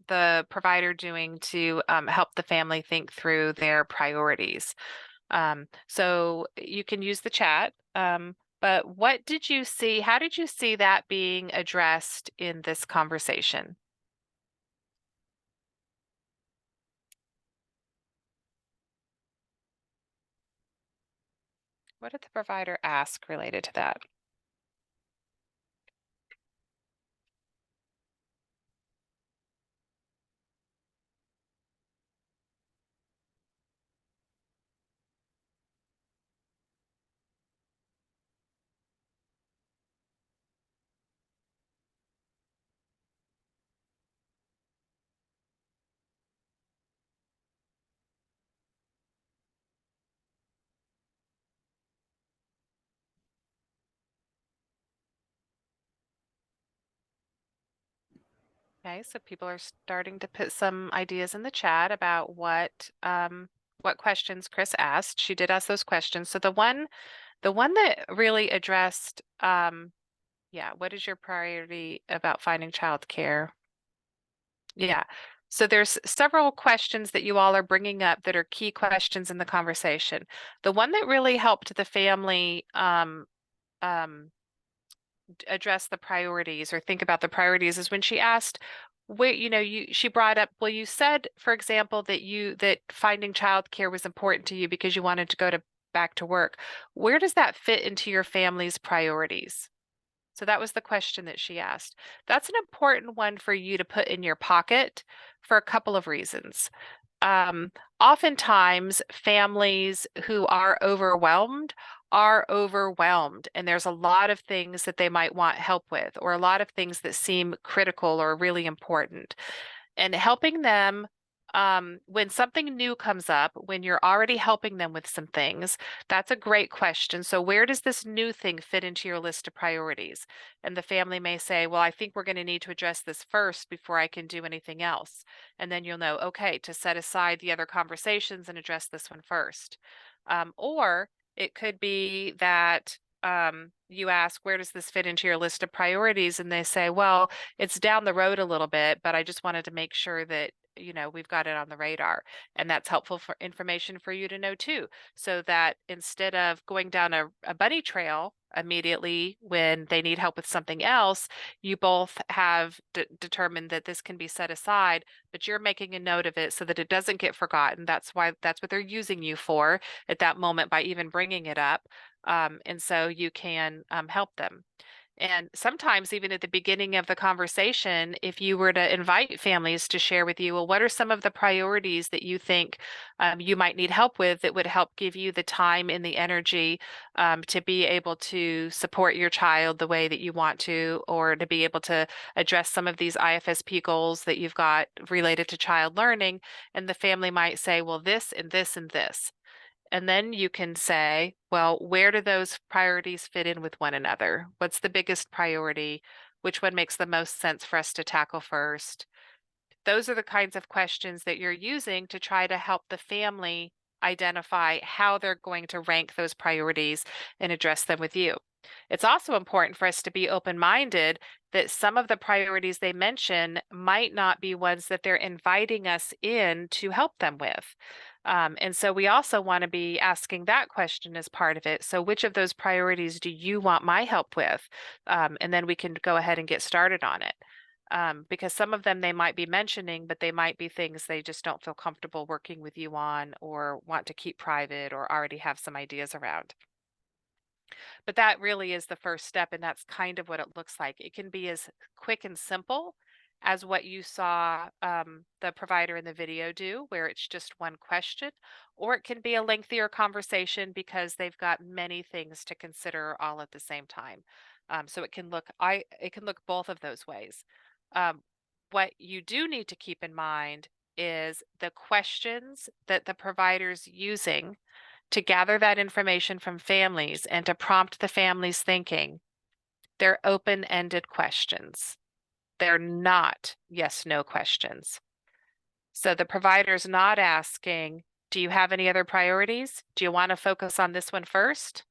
[SPEAKER 2] the provider doing to help the family think through their priorities. So you can use the chat, but what did you see? How did you see that being addressed in this conversation? What did the provider ask related to that? Okay, so people are starting to put some ideas in the chat about what questions Chris asked. She did ask those questions. So the one that really addressed yeah, what is your priority about finding childcare? Yeah. So there's several questions that you all are bringing up that are key questions in the conversation. The one that really helped the family um, address the priorities or think about the priorities is when she asked, wait, she brought up, well, you said, for example, that finding childcare was important to you because you wanted to go to back to work. Where does that fit into your family's priorities? So that was the question that she asked. That's an important one for you to put in your pocket for a couple of reasons. Um, Oftentimes, families who are overwhelmed, and there's a lot of things that they might want help with, or a lot of things that seem critical or really important. And helping them when something new comes up, when you're already helping them with some things, that's a great question. So, where does this new thing fit into your list of priorities? And the family may say, well, I think we're going to need to address this first before I can do anything else. And then you'll know, okay, to set aside the other conversations and address this one first. Or it could be that you ask, where does this fit into your list of priorities? And they say, well, it's down the road a little bit, but I just wanted to make sure that we've got it on the radar. And that's helpful for information for you to know too, so that instead of going down a bunny trail immediately when they need help with something else, you both have determined that this can be set aside, but you're making a note of it so that it doesn't get forgotten. That's what they're using you for at that moment by even bringing it up. And so you can help them. And sometimes, even at the beginning of the conversation, if you were to invite families to share with you, well, what are some of the priorities that you think you might need help with that would help give you the time and the energy to be able to support your child the way that you want to, or to be able to address some of these IFSP goals that you've got related to child learning? And the family might say, well, this and this and this. And then you can say, well, where do those priorities fit in with one another? What's the biggest priority? Which one makes the most sense for us to tackle first? Those are the kinds of questions that you're using to try to help the family identify how they're going to rank those priorities and address them with you. It's also important for us to be open-minded that some of the priorities they mention might not be ones that they're inviting us in to help them with. And so we also want to be asking that question as part of it. So which of those priorities do you want my help with? And then we can go ahead and get started on it. Because some of them they might be mentioning, but they might be things they just don't feel comfortable working with you on, or want to keep private, or already have some ideas around. But that really is the first step, and that's kind of what it looks like. It can be as quick and simple as what you saw the provider in the video do, where it's just one question, or it can be a lengthier conversation because they've got many things to consider all at the same time. So it can look both of those ways. What you do need to keep in mind is the questions that the provider's using to gather that information from families and to prompt the families thinking. They're open-ended questions. They're not yes/no questions. So the provider's not asking, do you have any other priorities? Do you want to focus on this one first?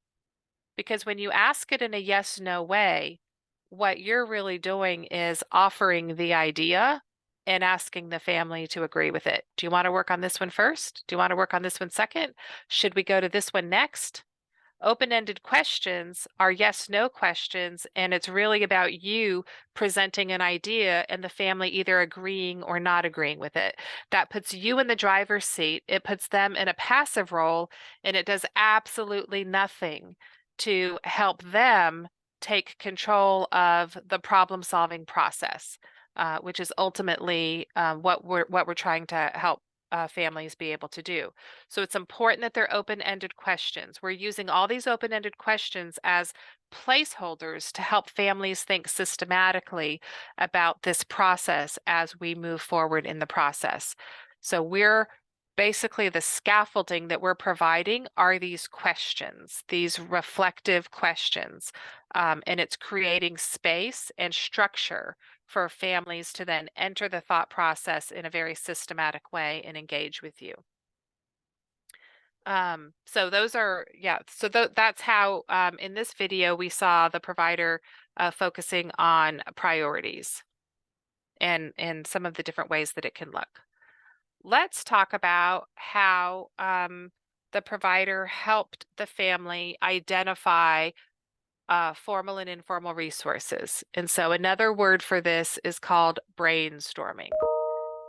[SPEAKER 2] Because when you ask it in a yes/no way, what you're really doing is offering the idea and asking the family to agree with it. Do you want to work on this one first? Do you want to work on this one second? Should we go to this one next? Open-ended questions are yes/no questions, and it's really about you presenting an idea and the family either agreeing or not agreeing with it. That puts you in the driver's seat. It puts them in a passive role, and it does absolutely nothing to help them take control of the problem-solving process, which is ultimately what we're trying to help families be able to do. So it's important that they're open-ended questions. We're using all these open-ended questions as placeholders to help families think systematically about this process as we move forward in the process. So we're basically the scaffolding that we're providing are these questions, these reflective questions. And it's creating space and structure for families to then enter the thought process in a very systematic way and engage with you. So those are, so that's how in this video we saw the provider focusing on priorities and some of the different ways that it can look. Let's talk about how the provider helped the family identify formal and informal resources. And so another word for this is called brainstorming.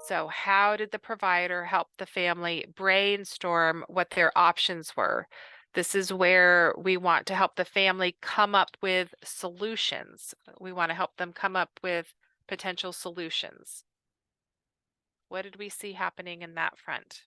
[SPEAKER 2] So how did the provider help the family brainstorm what their options were? This is where we want to help the family come up with solutions. We want to help them come up with potential solutions. What did we see happening in that front?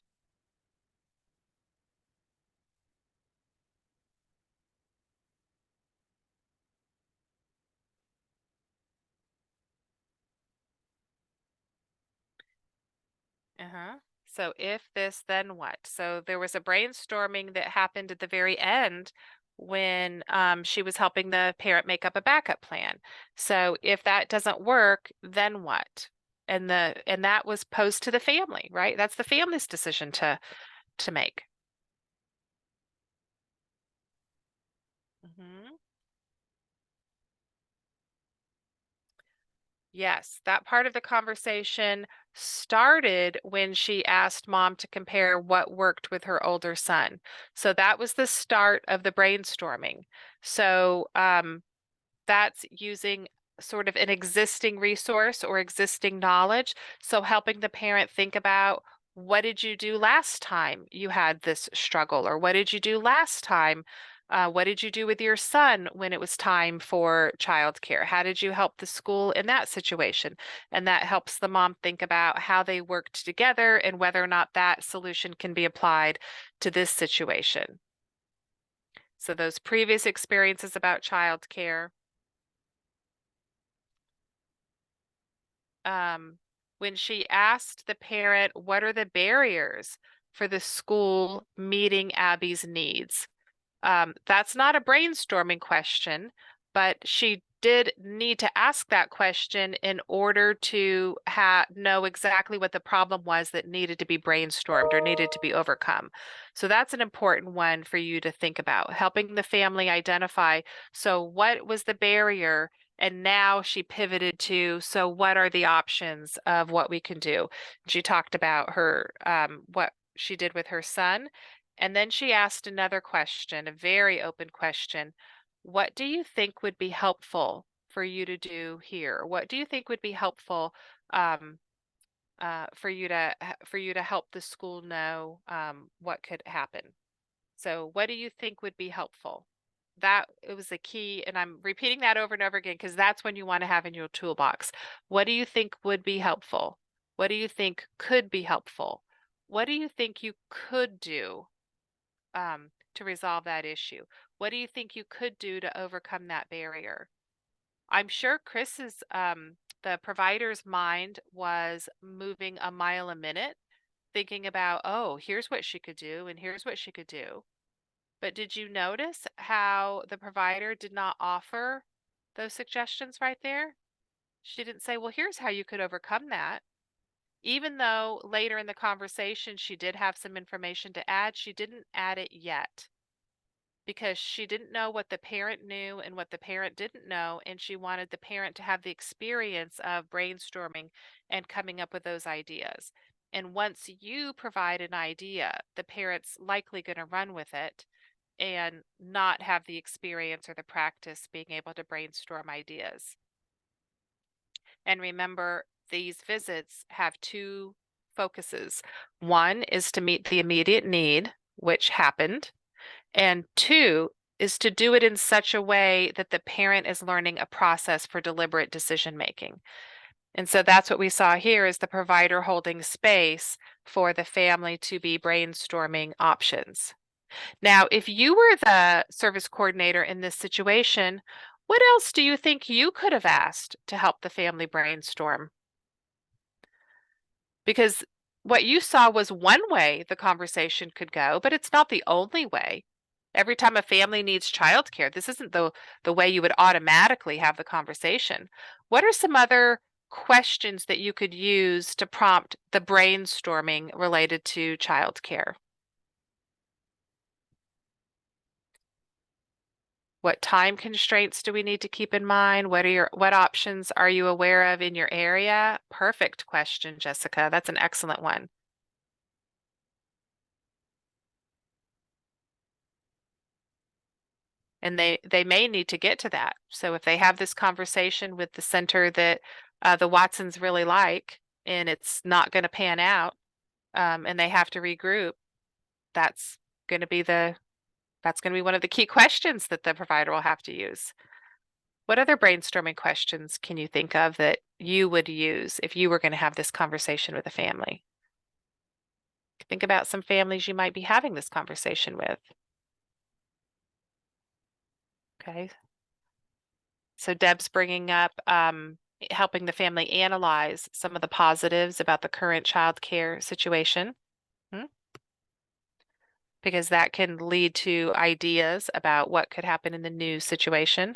[SPEAKER 2] So if this, then what? So there was a brainstorming that happened at the very end when she was helping the parent make up a backup plan. So if that doesn't work, then what? And that was posed to the family, right? That's the family's decision to make. Yes, that part of the conversation started when she asked mom to compare what worked with her older son. So that was the start of the brainstorming. So that's using sort of an existing resource or existing knowledge. So helping the parent think about, what did you do last time you had this struggle? Or what did you do last time? What did you do with your son when it was time for childcare? How did you help the school in that situation? And that helps the mom think about how they worked together and whether or not that solution can be applied to this situation. So those previous experiences about childcare. When she asked the parent, what are the barriers for the school meeting Abby's needs? That's not a brainstorming question, but she did need to ask that question in order to know exactly what the problem was that needed to be brainstormed or needed to be overcome. So that's an important one for you to think about, helping the family identify, so what was the barrier? And now she pivoted to, so what are the options of what we can do? She talked about her, what she did with her son. And then she asked another question, a very open question. What do you think would be helpful for you to do here? What do you think would be helpful for you to help the school know what could happen? So what do you think would be helpful? That it was a key, and I'm repeating that over and over again because that's when you want to have in your toolbox. What do you think would be helpful? What do you think could be helpful? What do you think you could do to resolve that issue? What do you think you could do to overcome that barrier? I'm sure Chris's, the provider's mind was moving a mile a minute, thinking about, oh, here's what she could do, and here's what she could do. But did you notice how the provider did not offer those suggestions right there? She didn't say, well, here's how you could overcome that. Even though later in the conversation she did have some information to add, she didn't add it yet because she didn't know what the parent knew and what the parent didn't know, and she wanted the parent to have the experience of brainstorming and coming up with those ideas. And once you provide an idea, the parent's likely going to run with it and not have the experience or the practice being able to brainstorm ideas. And remember, these visits have two focuses. One is to meet the immediate need, which happened, and two is to do it in such a way that the parent is learning a process for deliberate decision making. And so that's what we saw here, is the provider holding space for the family to be brainstorming options. Now, if you were the service coordinator in this situation, what else do you think you could have asked to help the family brainstorm? Because what you saw was one way the conversation could go, but it's not the only way. Every time a family needs childcare, this isn't the way you would automatically have the conversation. What are some other questions that you could use to prompt the brainstorming related to childcare? What time constraints do we need to keep in mind? What options are you aware of in your area? Perfect question, Jessica. That's an excellent one. And they may need to get to that. So if they have this conversation with the center that the Watsons really like, and it's not going to pan out, and they have to regroup, that's going to be one of the key questions that the provider will have to use. What other brainstorming questions can you think of that you would use if you were going to have this conversation with a family? Think about some families you might be having this conversation with. Okay. So Deb's bringing up helping the family analyze some of the positives about the current child care situation. Because that can lead to ideas about what could happen in the new situation.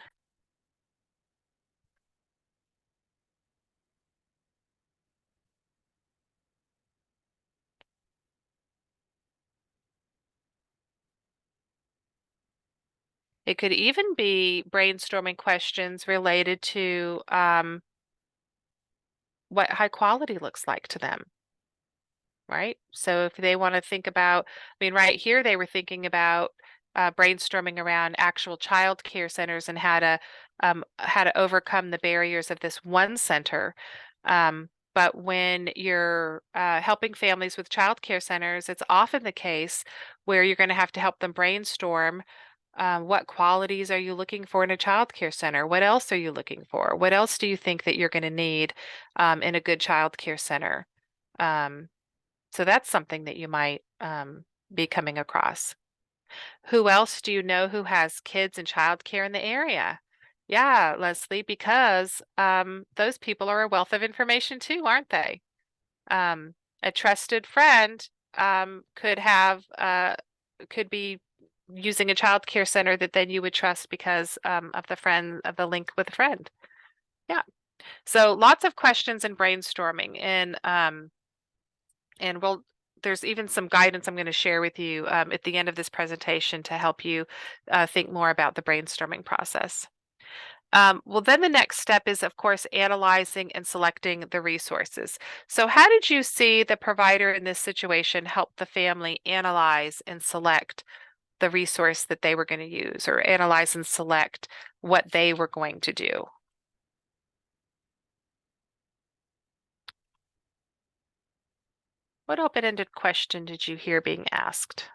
[SPEAKER 2] It could even be brainstorming questions related to what high quality looks like to them, right? So if they want to think about, I mean, right here they were thinking about brainstorming around actual child care centers and how to overcome the barriers of this one center. But when you're helping families with child care centers, it's often the case where you're going to help them brainstorm what qualities are you looking for in a child care center? What else are you looking for? What else do you think that you're going to need in a good child care center? So that's something that you might be coming across. Who else do you know who has kids in child care in the area? Yeah, Leslie, because those people are a wealth of information too, aren't they? A trusted friend could be using a child care center that then you would trust because of the link with a friend. Yeah. So lots of questions and brainstorming, and there's even some guidance I'm going to share with you at the end of this presentation to help you think more about the brainstorming process. Well, then the next step is, of course, analyzing and selecting the resources. So how did you see the provider in this situation help the family analyze and select the resource that they were going to use, or analyze and select what they were going to do? What open-ended question did you hear being asked?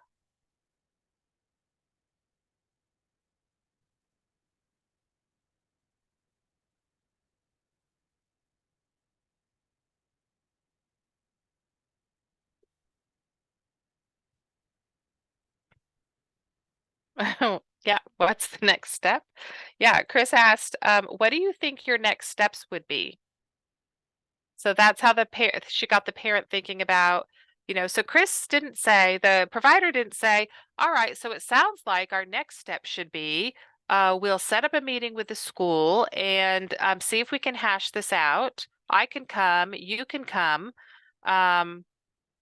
[SPEAKER 2] Yeah, what's the next step? Yeah, Chris asked, what do you think your next steps would be? So that's how she got the parent thinking about, so Chris didn't say, the provider didn't say, all right, so it sounds like our next step should be, we'll set up a meeting with the school and see if we can hash this out. I can come, you can come.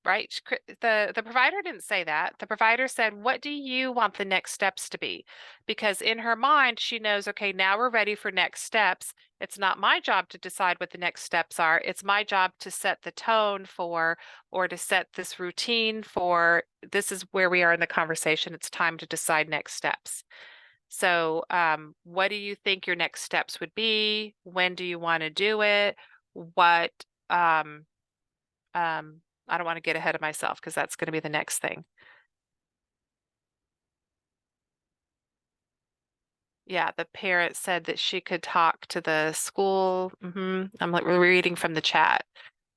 [SPEAKER 2] Right? The provider didn't say that. The provider said, what do you want the next steps to be? Because in her mind, she knows, okay, now we're ready for next steps. It's not my job to decide what the next steps are. It's my job to set the tone for, or to set this routine for, this is where we are in the conversation. It's time to decide next steps. So what do you think your next steps would be? When do you want to do it? What, I don't want to get ahead of myself because that's going to be the next thing. Yeah, the parent said that she could talk to the school. I'm like reading from the chat.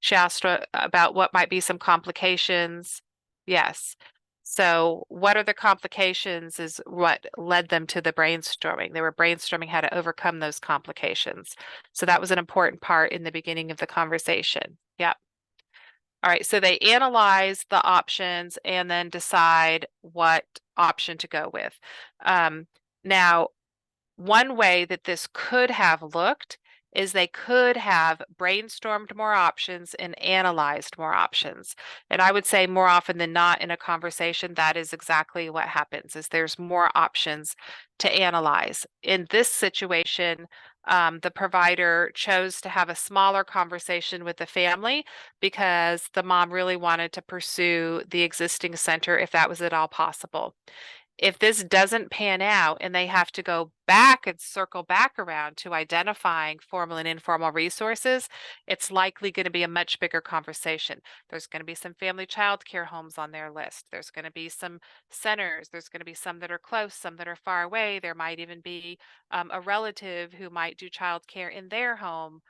[SPEAKER 2] She asked about what might be some complications. Yes. So what are the complications is what led them to the brainstorming. They were brainstorming how to overcome those complications. So that was an important part in the beginning of the conversation. Yep. All right, so they analyze the options and then decide what option to go with. Now, one way that this could have looked is they could have brainstormed more options and analyzed more options. And I would say more often than not in a conversation, that is exactly what happens, is there's more options to analyze. In this situation, the provider chose to have a smaller conversation with the family because the mom really wanted to pursue the existing center if that was at all possible. If this doesn't pan out and they have to go back and circle back around to identifying formal and informal resources, it's likely going to be a much bigger conversation. There's going to be some family child care homes on their list. There's going to be some centers. There's going to be some that are close, some that are far away. There might even be a relative who might do child care in their home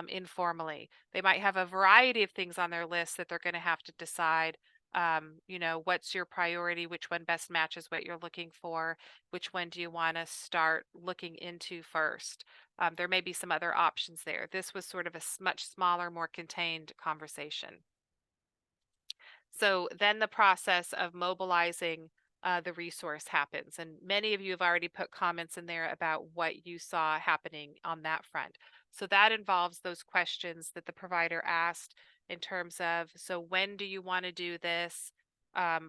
[SPEAKER 2] informally. They might have a variety of things on their list that they're going to have to decide what's your priority, which one best matches what you're looking for, which one do you want to start looking into first. There may be some other options there. This was sort of a much smaller, more contained conversation. So then the process of mobilizing the resource happens. And many of you have already put comments in there about what you saw happening on that front. So that involves those questions that the provider asked in terms of, so when do you want to do this?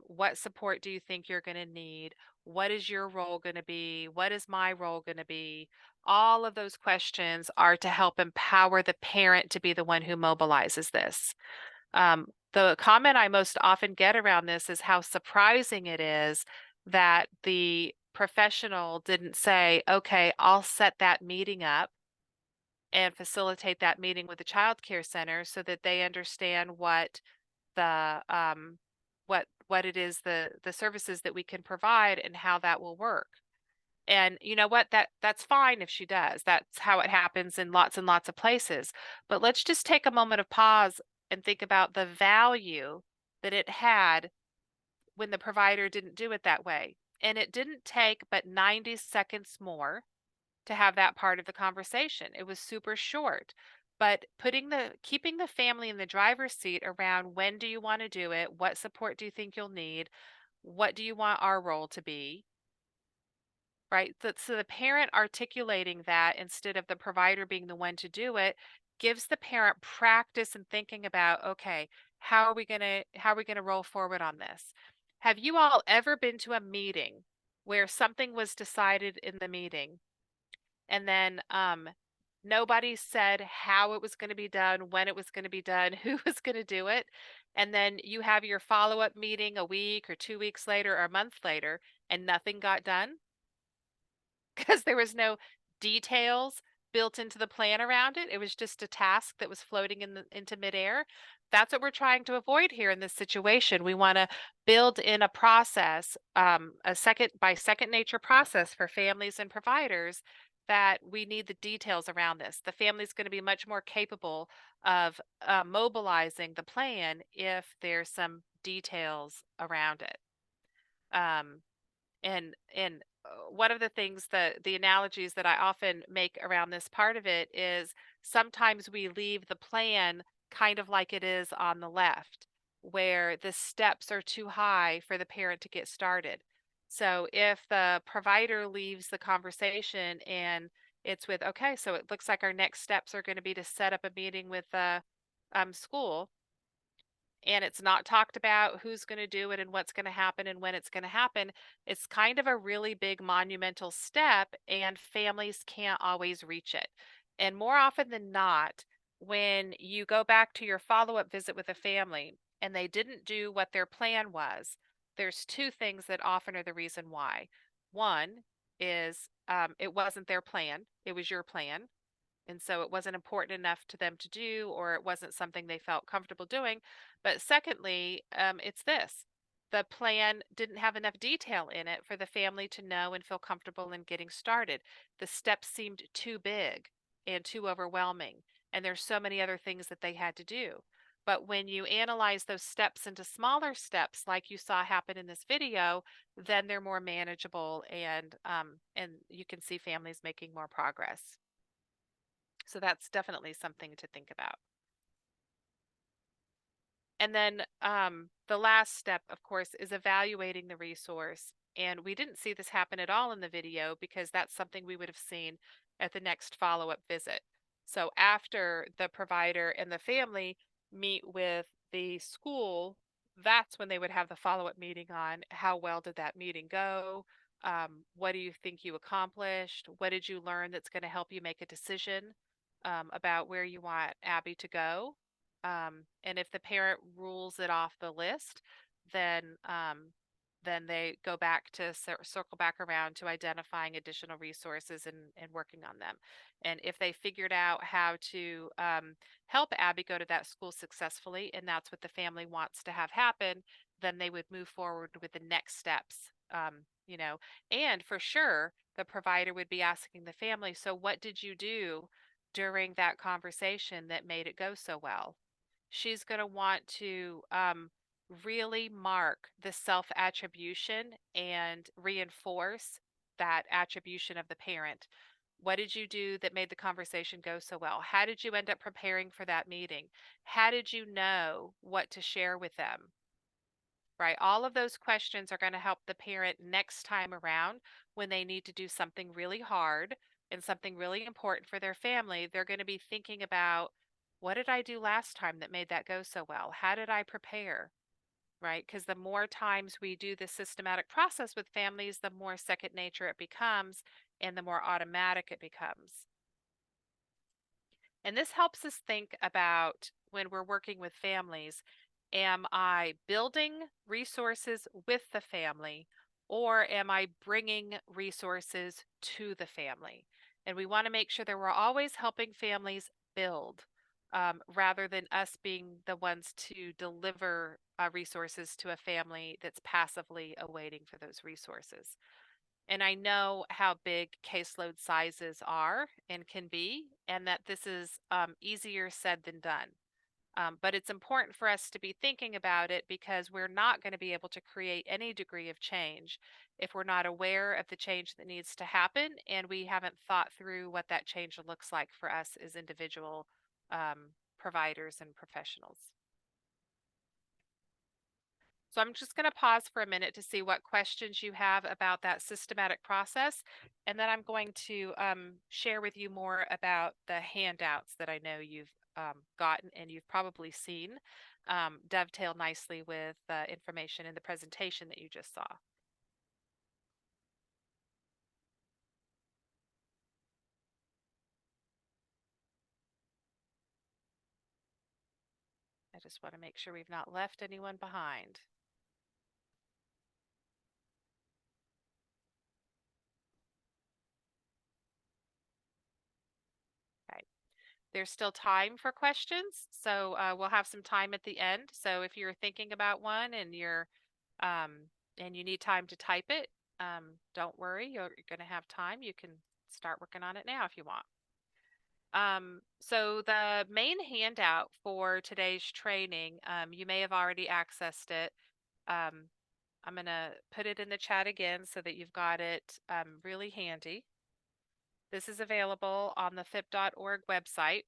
[SPEAKER 2] What support do you think you're going to need? What is your role going to be? What is my role going to be? All of those questions are to help empower the parent to be the one who mobilizes this. The comment I most often get around this is how surprising it is that the professional didn't say, okay, I'll set that meeting up and facilitate that meeting with the child care center so that they understand what the what it is, the services that we can provide and how that will work. And you know what, that's fine if she does. That's how it happens in lots and lots of places. But let's just take a moment of pause and think about the value that it had when the provider didn't do it that way. And it didn't take but 90 seconds more to have that part of the conversation. It was super short. But keeping the family in the driver's seat around when do you want to do it? What support do you think you'll need? What do you want our role to be? Right? So the parent articulating that instead of the provider being the one to do it gives the parent practice in thinking about, okay, how are we going to roll forward on this? Have you all ever been to a meeting where something was decided in the meeting and then nobody said how it was going to be done, when it was going to be done, who was going to do it, and then you have your follow-up meeting a week or 2 weeks later or a month later and nothing got done? Because there was no details built into the plan around it. It was just a task that was floating into midair. That's what we're trying to avoid here in this situation. We want to build in a process, a second by second nature process for families and providers that we need the details around this. The family is going to be much more capable of mobilizing the plan if there's some details around it. And one of the things that the analogies that I often make around this part of it is sometimes we leave the plan kind of like it is on the left, where the steps are too high for the parent to get started. So if the provider leaves the conversation and it's with, okay, so it looks like our next steps are going to be to set up a meeting with the school, and it's not talked about who's going to do it and what's going to happen and when it's going to happen, it's kind of a really big monumental step, and families can't always reach it. And more often than not, when you go back to your follow-up visit with a family and they didn't do what their plan was, there's two things that often are the reason why. One is it wasn't their plan, it was your plan. And so it wasn't important enough to them to do, or it wasn't something they felt comfortable doing. But secondly, it's this. The plan didn't have enough detail in it for the family to know and feel comfortable in getting started. The steps seemed too big and too overwhelming, and there's so many other things that they had to do. But when you analyze those steps into smaller steps, like you saw happen in this video, then they're more manageable, and you can see families making more progress. So that's definitely something to think about. And then the last step, of course, is evaluating the resource. And we didn't see this happen at all in the video because that's something we would have seen at the next follow-up visit. So after the provider and the family meet with the school, that's when they would have the follow-up meeting on how well did that meeting go? What do you think you accomplished? What did you learn that's going to help you make a decision about where you want Abby to go? And if the parent rules it off the list, then then they go back to circle back around to identifying additional resources and working on them. And if they figured out how to help Abby go to that school successfully, and that's what the family wants to have happen, then they would move forward with the next steps. You know, and for sure, the provider would be asking the family, so what did you do during that conversation that made it go so well? She's going to want to really mark the self attribution and reinforce that attribution of the parent. What did you do that made the conversation go so well? How did you end up preparing for that meeting? How did you know what to share with them? Right? All of those questions are going to help the parent next time around when they need to do something really hard and something really important for their family. They're going to be thinking about, what did I do last time that made that go so well? How did I prepare? Right? Because the more times we do this systematic process with families, the more second nature it becomes and the more automatic it becomes. And this helps us think about when we're working with families, am I building resources with the family or am I bringing resources to the family? And we want to make sure that we're always helping families build rather than us being the ones to deliver resources to a family that's passively awaiting for those resources. And I know how big caseload sizes are and can be, and that this is easier said than done. But it's important for us to be thinking about it because we're not going to be able to create any degree of change if we're not aware of the change that needs to happen and we haven't thought through what that change looks like for us as individual providers and professionals. So I'm just going to pause for a minute to see what questions you have about that systematic process. And then I'm going to share with you more about the handouts that I know you've gotten and you've probably seen dovetail nicely with the information in the presentation that you just saw. I just want to make sure we've not left anyone behind. Okay. There's still time for questions, so we'll have some time at the end. So if you're thinking about one and you need time to type it, don't worry, you're going to have time. You can start working on it now if you want. So the main handout for today's training, you may have already accessed it. I'm going to put it in the chat again so that you've got it really handy. This is available on the FIP.org website.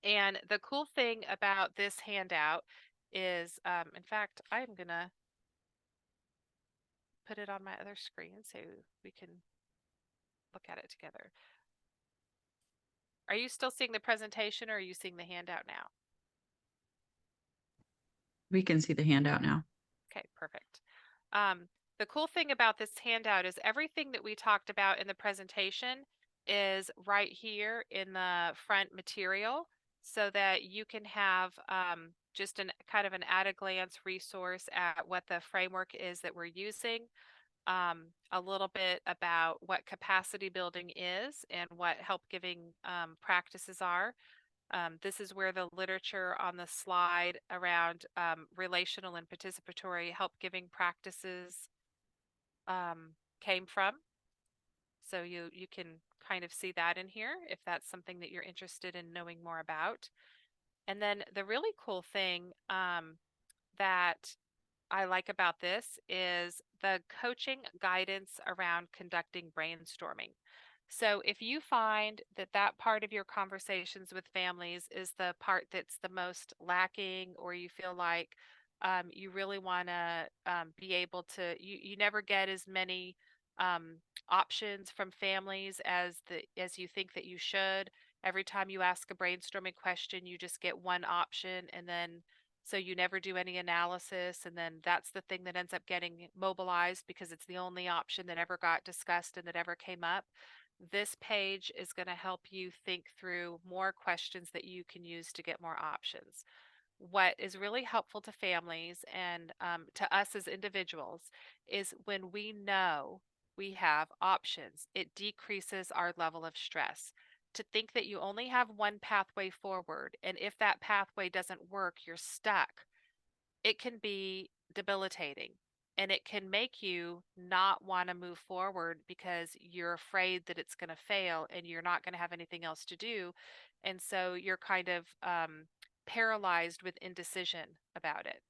[SPEAKER 2] And the cool thing about this handout is, in fact, I'm going to put it on my other screen so we can look at it together. Are you still seeing the presentation or are you seeing the handout now?
[SPEAKER 1] We can see the handout now.
[SPEAKER 2] Okay, perfect. The cool thing about this handout is everything that we talked about in the presentation is right here in the front material so that you can have just an kind of an at-a-glance resource at what the framework is that we're using, a little bit about what capacity building is and what help giving practices are. This is where the literature on the slide around relational and participatory help giving practices came from. So you can kind of see that in here if that's something that you're interested in knowing more about. And then the really cool thing that I like about this is the coaching guidance around conducting brainstorming. So if you find that that part of your conversations with families is the part that's the most lacking, or you feel like you really want to be able to, you never get as many um, options from families as you think that you should. Every time you ask a brainstorming question, you just get one option, and then so you never do any analysis, and then that's the thing that ends up getting mobilized because it's the only option that ever got discussed and that ever came up. This page is going to help you think through more questions that you can use to get more options. What is really helpful to families and to us as individuals is when we know we have options, it decreases our level of stress. To think that you only have one pathway forward, and if that pathway doesn't work, you're stuck, it can be debilitating, and it can make you not want to move forward because you're afraid that it's going to fail and you're not going to have anything else to do. And so you're kind of paralyzed with indecision about it.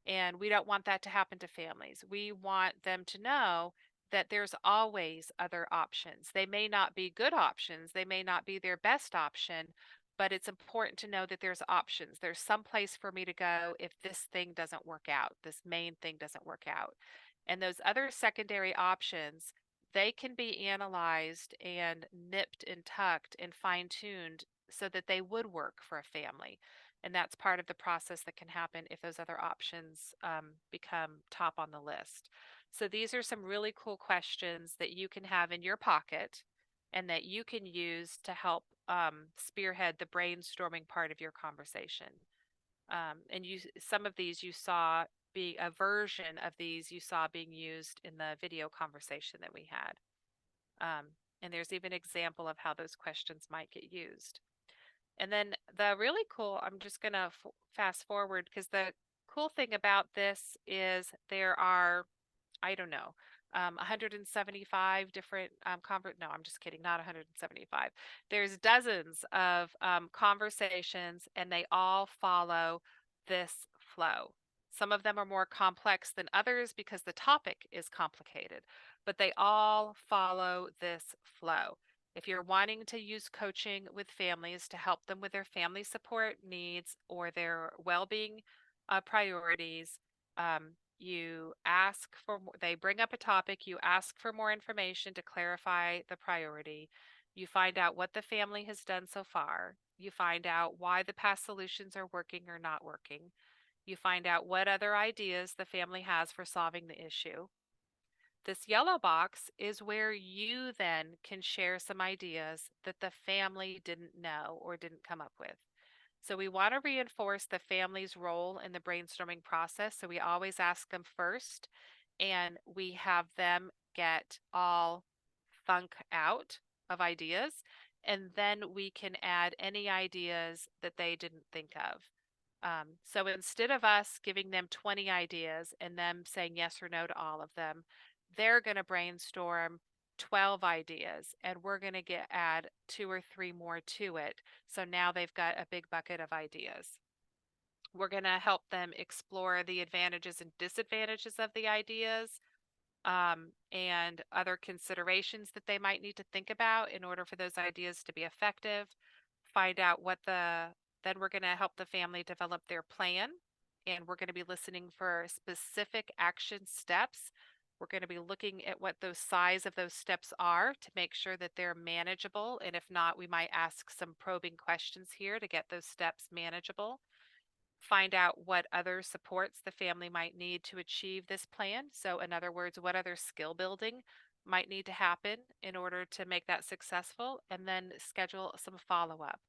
[SPEAKER 2] And we don't want that to happen to families. We want them to know that there's always other options. They may not be good options, they may not be their best option, but it's important to know that there's options. There's some place for me to go if this thing doesn't work out, this main thing doesn't work out. And those other secondary options, they can be analyzed and nipped and tucked and fine tuned so that they would work for a family. And that's part of the process that can happen if those other options become top on the list. So these are some really cool questions that you can have in your pocket and that you can use to help spearhead the brainstorming part of your conversation. Some of these you saw be a version of these you saw being used in the video conversation that we had. And there's even an example of how those questions might get used. And then the really cool, I'm just going to fast forward because the cool thing about this is there are, I don't know, 175 different no, I'm just kidding, not 175. There's dozens of conversations, and they all follow this flow. Some of them are more complex than others because the topic is complicated, but they all follow this flow. If you're wanting to use coaching with families to help them with their family support needs or their well-being priorities, you ask for more, they bring up a topic, you ask for more information to clarify the priority. You find out what the family has done so far. You find out why the past solutions are working or not working. You find out what other ideas the family has for solving the issue. This yellow box is where you then can share some ideas that the family didn't know or didn't come up with. So we want to reinforce the family's role in the brainstorming process. So we always ask them first, and we have them get all thunk out of ideas, and then we can add any ideas that they didn't think of. So instead of us giving them 20 ideas and them saying yes or no to all of them, they're going to brainstorm 12 ideas, and we're going to add 2 or 3 more to it. So now they've got a big bucket of ideas. We're going to help them explore the advantages and disadvantages of the ideas, and other considerations that they might need to think about in order for those ideas to be effective. Find out then we're going to help the family develop their plan, and we're going to be listening for specific action steps. We're going to be looking at what those size of those steps are to make sure that they're manageable. And if not, we might ask some probing questions here to get those steps manageable. Find out what other supports the family might need to achieve this plan. So in other words, what other skill building might need to happen in order to make that successful, and then schedule some follow-up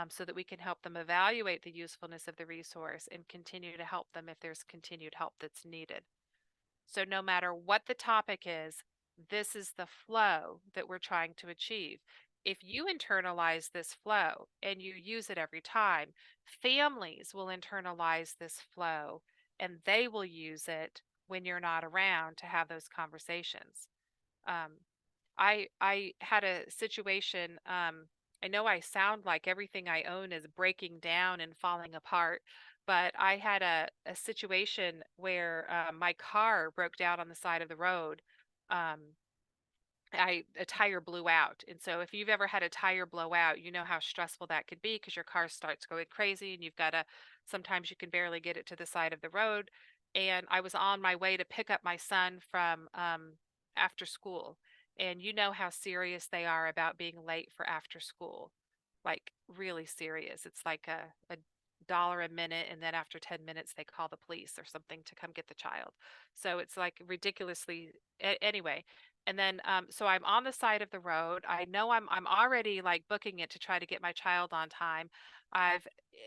[SPEAKER 2] so that we can help them evaluate the usefulness of the resource and continue to help them if there's continued help that's needed. So no matter what the topic is, this is the flow that we're trying to achieve. If you internalize this flow and you use it every time, families will internalize this flow and they will use it when you're not around to have those conversations. I had a situation. I know I sound like everything I own is breaking down and falling apart, but I had a situation where my car broke down on the side of the road. Um, a tire blew out. And so if you've ever had a tire blow out, you know how stressful that could be because your car starts going crazy and you've got to, sometimes you can barely get it to the side of the road. And I was on my way to pick up my son from after school. And you know how serious they are about being late for after school. Like really serious. It's like a dollar a minute, and then after 10 minutes they call the police or something to come get the child. So it's like ridiculously anyway. And then so I'm on the side of the road. I know I'm already like booking it to try to get my child on time.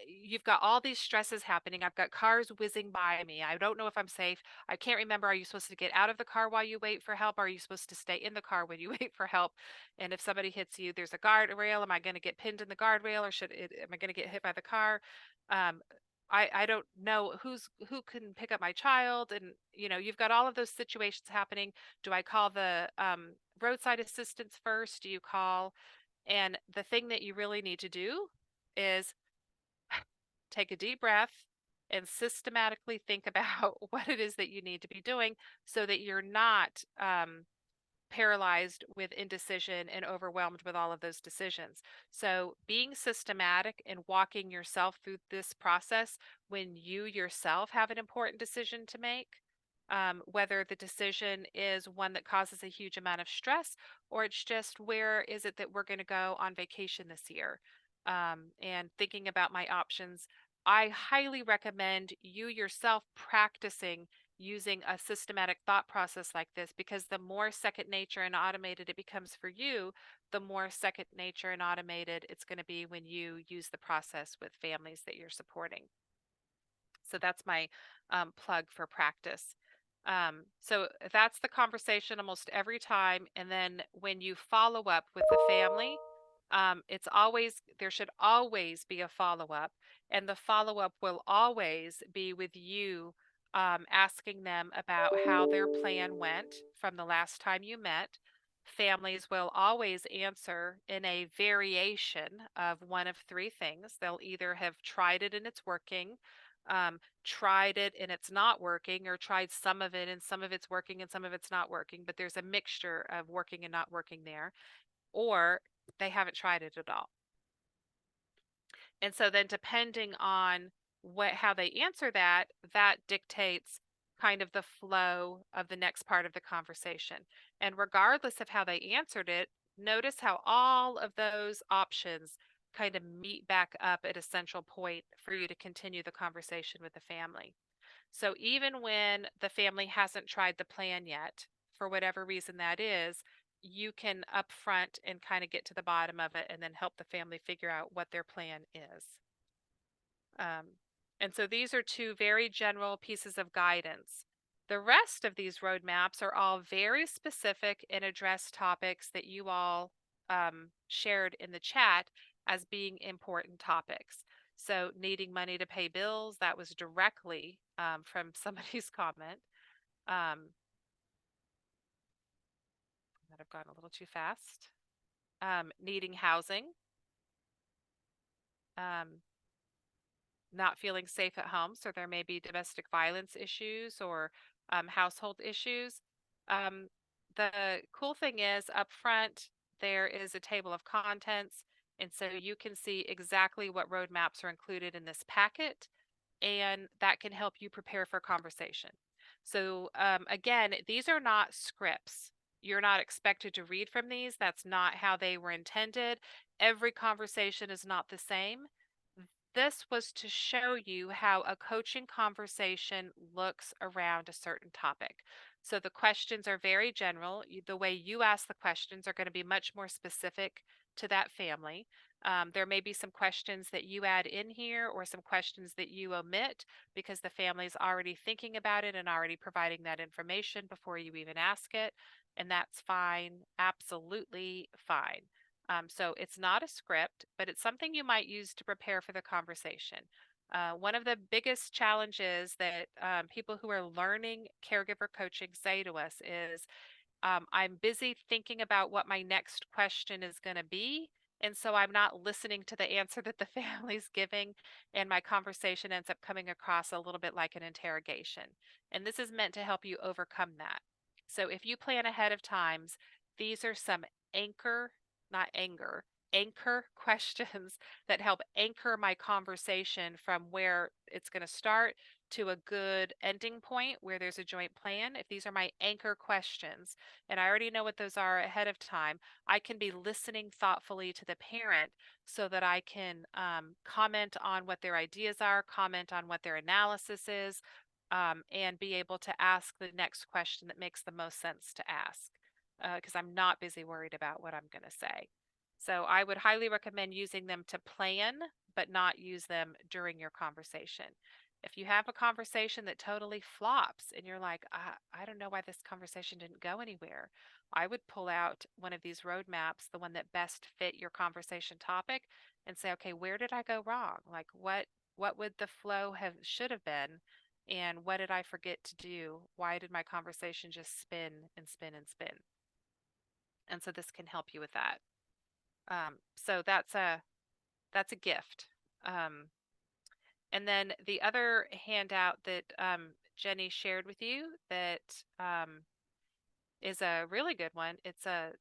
[SPEAKER 2] You've got all these stresses happening. I've got cars whizzing by me. I don't know if I'm safe. I can't remember, are you supposed to get out of the car while you wait for help? Are you supposed to stay in the car when you wait for help? And if somebody hits you, there's a guardrail. Am I going to get pinned in the guardrail, or am I going to get hit by the car? Um, I don't know who can pick up my child, and you've got all of those situations happening. Do I call the roadside assistance first? Do you call? And the thing that you really need to do is take a deep breath and systematically think about what it is that you need to be doing so that you're not paralyzed with indecision and overwhelmed with all of those decisions. So, being systematic and walking yourself through this process when you yourself have an important decision to make, whether the decision is one that causes a huge amount of stress or it's just where is it that we're going to go on vacation this year, and thinking about my options. I highly recommend you yourself practicing using a systematic thought process like this, because the more second nature and automated it becomes for you, the more second nature and automated it's going to be when you use the process with families that you're supporting. So that's my plug for practice. So that's the conversation almost every time. And then when you follow up with the family, there should always be a follow up. And the follow up will always be with you asking them about how their plan went from the last time you met. Families will always answer in a variation of one of three things. They'll either have tried it and it's working, tried it and it's not working, or tried some of it and some of it's working and some of it's not working, but there's a mixture of working and not working there, or they haven't tried it at all. And so then depending on how they answer that, that dictates kind of the flow of the next part of the conversation. And regardless of how they answered it, notice how all of those options kind of meet back up at a central point for you to continue the conversation with the family. So even when the family hasn't tried the plan yet, for whatever reason that is, you can upfront and kind of get to the bottom of it and then help the family figure out what their plan is. And so these are two very general pieces of guidance. The rest of these roadmaps are all very specific and address topics that you all shared in the chat as being important topics. So needing money to pay bills, that was directly from somebody's comment. Might have gone a little too fast. Needing housing. Not feeling safe at home, so there may be domestic violence issues or household issues. The cool thing is up front, there is a table of contents, and so you can see exactly what roadmaps are included in this packet, and that can help you prepare for conversation. So again, these are not scripts. You're not expected to read from these. That's not how they were intended. Every conversation is not the same. This was to show you how a coaching conversation looks around a certain topic. So the questions are very general. The way you ask the questions are going to be much more specific to that family. There may be some questions that you add in here or some questions that you omit because the family's already thinking about it and already providing that information before you even ask it. And that's fine, absolutely fine. So it's not a script, but it's something you might use to prepare for the conversation. One of the biggest challenges that people who are learning caregiver coaching say to us is, I'm busy thinking about what my next question is going to be. And so I'm not listening to the answer that the family's giving, and my conversation ends up coming across a little bit like an interrogation. And this is meant to help you overcome that. So if you plan ahead of times, These are some anchor, not anger, anchor questions that help anchor my conversation from where it's going to start to a good ending point where there's a joint plan. If these are my anchor questions and I already know what those are ahead of time, I can be listening thoughtfully to the parent so that I can comment on what their ideas are, comment on what their analysis is, and be able to ask the next question that makes the most sense to ask, because I'm not busy worried about what I'm going to say. So I would highly recommend using them to plan, but not use them during your conversation. If you have a conversation that totally flops and you're like, I don't know why this conversation didn't go anywhere, I would pull out one of these roadmaps, the one that best fit your conversation topic, and say, okay, where did I go wrong? Like what would the flow have should have been? And what did I forget to do? Why did my conversation just spin and spin and spin? And so this can help you with that. So that's a gift. And then the other handout that Jenny shared with you that is a really good one. It's there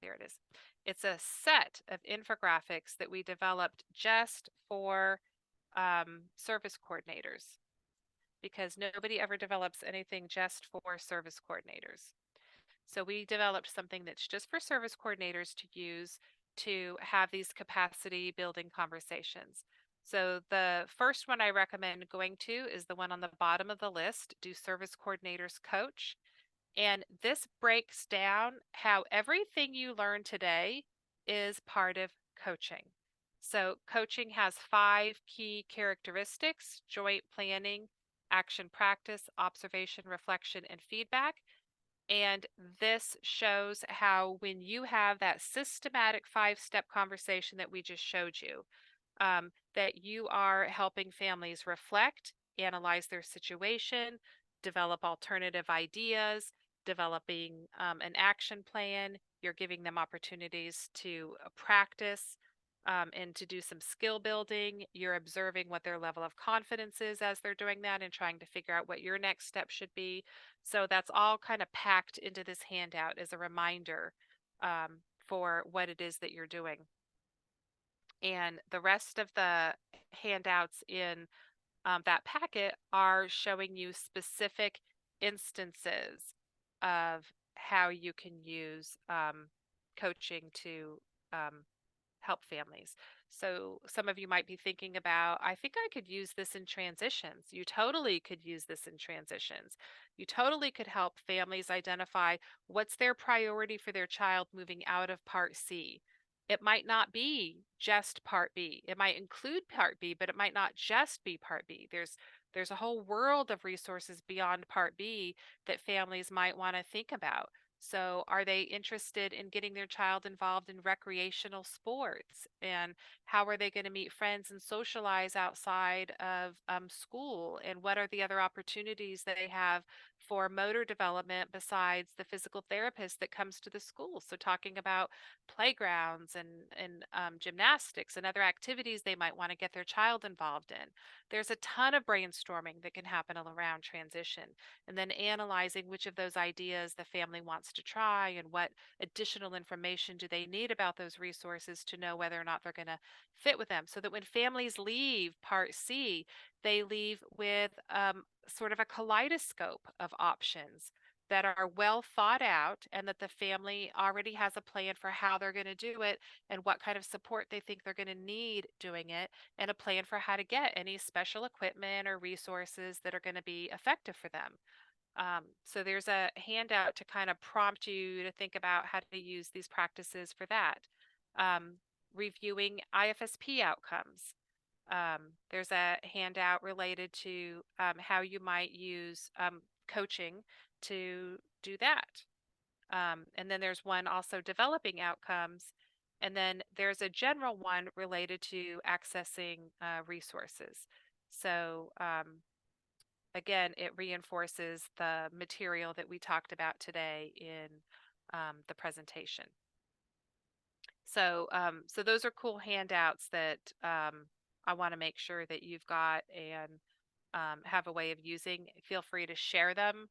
[SPEAKER 2] it is. It's a set of infographics that we developed just for service coordinators, because nobody ever develops anything just for service coordinators. So we developed something that's just for service coordinators to use to have these capacity building conversations. So the first one I recommend going to is the one on the bottom of the list, Do Service Coordinators Coach? And this breaks down how everything you learn today is part of coaching. So coaching has 5 key characteristics: joint planning, action practice, observation, reflection, and feedback. And this shows how when you have that systematic 5-step conversation that we just showed you, that you are helping families reflect, analyze their situation, develop alternative ideas, developing an action plan. You're giving them opportunities to practice and to do some skill building. You're observing what their level of confidence is as they're doing that and trying to figure out what your next step should be. So that's all kind of packed into this handout as a reminder for what it is that you're doing. And the rest of the handouts in that packet are showing you specific instances of how you can use coaching to help families. So some of you might be thinking about, I think I could use this in transitions. You totally could use this in transitions. You totally could help families identify what's their priority for their child moving out of Part C. It might not be just Part B. It might include Part B, but it might not just be Part B. There's a whole world of resources beyond Part B that families might want to think about. So are they interested in getting their child involved in recreational sports? And how are they going to meet friends and socialize outside of school? And what are the other opportunities that they have for motor development besides the physical therapist that comes to the school? So talking about playgrounds and gymnastics and other activities they might want to get their child involved in. There's a ton of brainstorming that can happen around transition, and then analyzing which of those ideas the family wants to try and what additional information do they need about those resources to know whether or not they're going to fit with them, so that when families leave Part C, they leave with sort of a kaleidoscope of options that are well thought out, and that the family already has a plan for how they're going to do it and what kind of support they think they're going to need doing it, and a plan for how to get any special equipment or resources that are going to be effective for them. So there's a handout to kind of prompt you to think about how to use these practices for that. Reviewing IFSP outcomes. There's a handout related to how you might use coaching to do that. And then there's one also developing outcomes. And then there's a general one related to accessing resources. So again, it reinforces the material that we talked about today in the presentation. So, so those are cool handouts that I want to make sure that you've got and have a way of using. Feel free to share them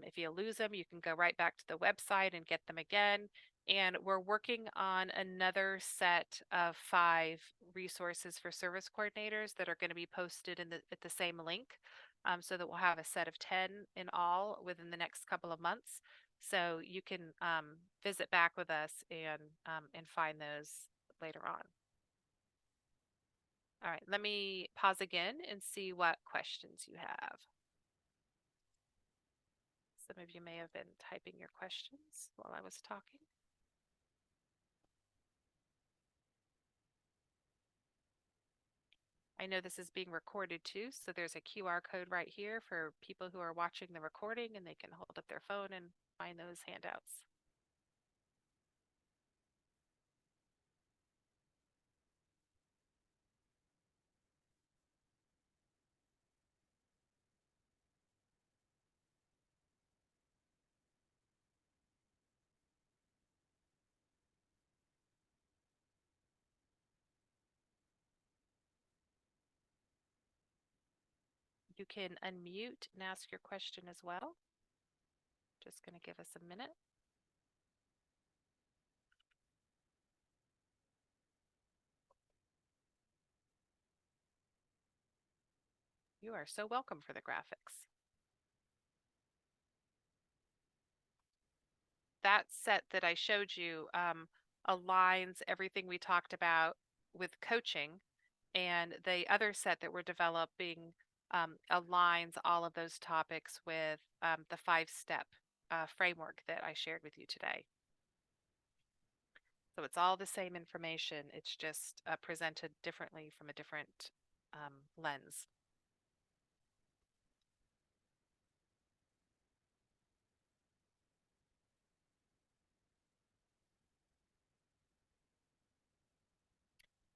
[SPEAKER 2] If you lose them, you can go right back to the website and get them again. And we're working on another set of 5 resources for service coordinators that are going to be posted at the same link, so that we'll have a set of 10 in all within the next couple of months. So you can visit back with us and find those later on. All right, let me pause again and see what questions you have. Some of you may have been typing your questions while I was talking. I know this is being recorded too, so there's a QR code right here for people who are watching the recording, and they can hold up their phone and find those handouts. You can unmute and ask your question as well. Just going to give us a minute. You are so welcome for the graphics. That set that I showed you aligns everything we talked about with coaching, and the other set that we're developing aligns all of those topics with the 5-step framework that I shared with you today. So it's all the same information, it's just presented differently from a different lens.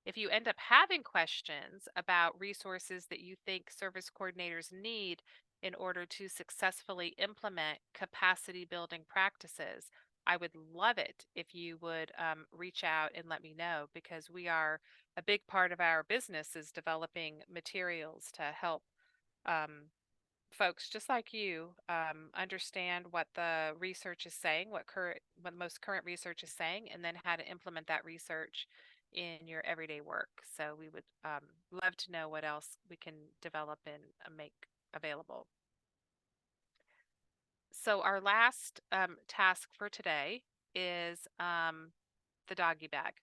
[SPEAKER 2] If you end up having questions about resources that you think service coordinators need in order to successfully implement capacity building practices, I would love it if you would reach out and let me know, because a big part of our business is developing materials to help folks just like you understand what the research is saying, what the most current research is saying, and then how to implement that research in your everyday work. So we would love to know what else we can develop and make available. So our last task for today is the doggy bag.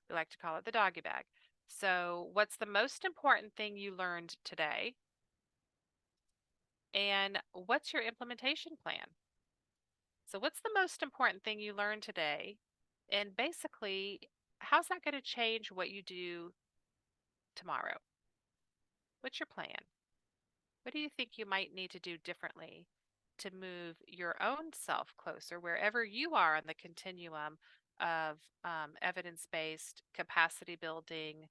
[SPEAKER 2] We like to call it the doggy bag. So what's the most important thing you learned today? And what's your implementation plan? So what's the most important thing you learned today? And basically, how's that going to change what you do tomorrow? What's your plan? What do you think you might need to do differently to move your own self closer wherever you are on the continuum of evidence-based capacity building,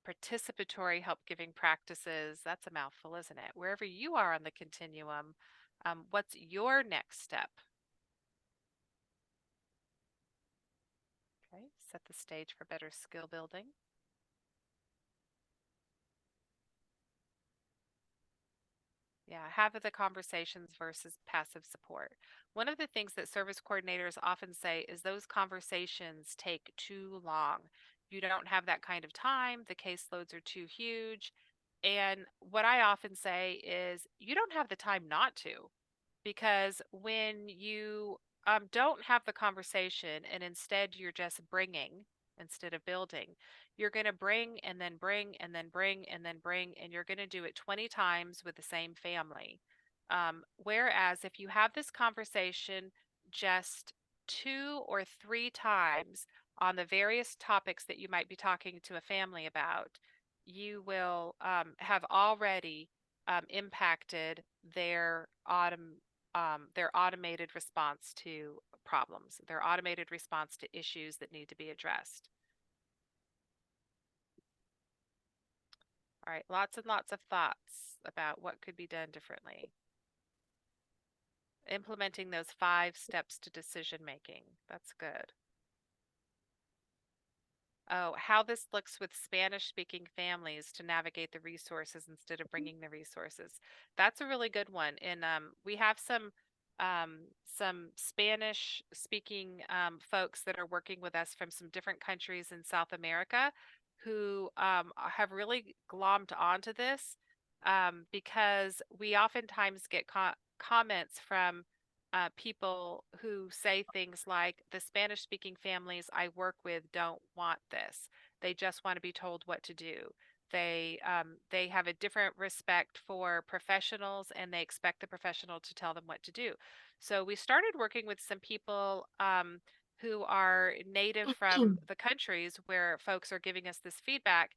[SPEAKER 2] participatory help giving practices? That's a mouthful, isn't it? Wherever you are on the continuum, what's your next step? Okay, set the stage for better skill building. Yeah, have the conversations versus passive support. One of the things that service coordinators often say is those conversations take too long. You don't have that kind of time, the caseloads are too huge. And what I often say is you don't have the time not to, because when you don't have the conversation and instead you're just bringing instead of building, you're going to bring and then bring and then bring and then bring, and you're going to do it 20 times with the same family. Whereas if you have this conversation just 2 or 3 times on the various topics that you might be talking to a family about, you will have already impacted their automated response to problems, their automated response to issues that need to be addressed. All right, lots and lots of thoughts about what could be done differently. Implementing those 5 steps to decision making. That's good. Oh, how this looks with Spanish speaking families to navigate the resources instead of bringing the resources. That's a really good one. And we have some Spanish speaking folks that are working with us from some different countries in South America who have really glommed onto this because we oftentimes get comments from people who say things like, the Spanish speaking families I work with don't want this. They just want to be told what to do. They have a different respect for professionals and they expect the professional to tell them what to do. So we started working with some people who are native from the countries where folks are giving us this feedback,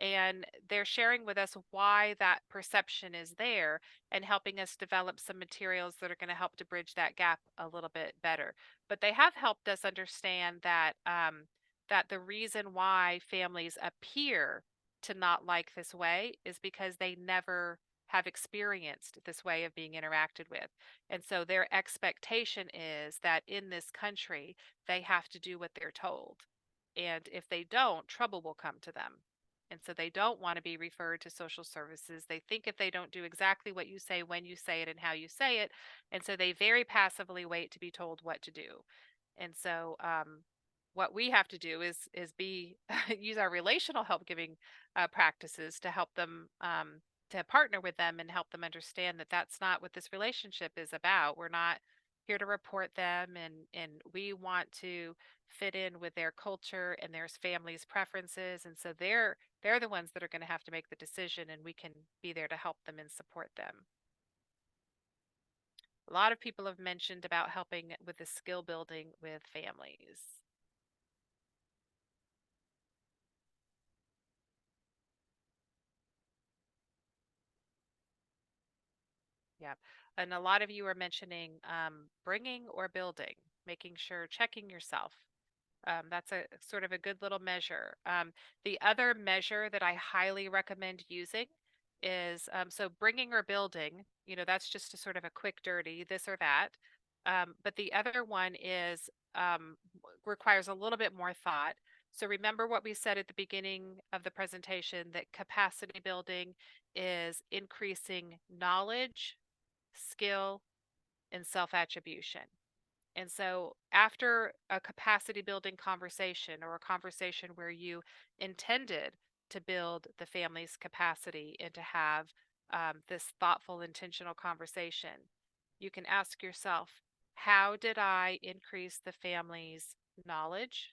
[SPEAKER 2] and they're sharing with us why that perception is there and helping us develop some materials that are going to help to bridge that gap a little bit better. But they have helped us understand that that the reason why families appear to not like this way is because they never have experienced this way of being interacted with. And so their expectation is that in this country, they have to do what they're told. And if they don't, trouble will come to them. And so they don't want to be referred to social services. They think if they don't do exactly what you say, when you say it, and how you say it, and so they very passively wait to be told what to do. And so what we have to do is be use our relational help giving practices to help them to partner with them and help them understand that that's not what this relationship is about. We're not here to report them, and we want to fit in with their culture and their family's preferences, and so they're the ones that are going to have to make the decision, and we can be there to help them and support them. A lot of people have mentioned about helping with the skill building with families. Yeah. And a lot of you are mentioning bringing or building, making sure, checking yourself. That's a sort of a good little measure. The other measure that I highly recommend using is so bringing or building, that's just a sort of a quick dirty, this or that. But the other one is requires a little bit more thought. So remember what we said at the beginning of the presentation, that capacity building is increasing knowledge, skill, and self-attribution. And so after a capacity building conversation or a conversation where you intended to build the family's capacity and to have this thoughtful, intentional conversation, you can ask yourself, how did I increase the family's knowledge?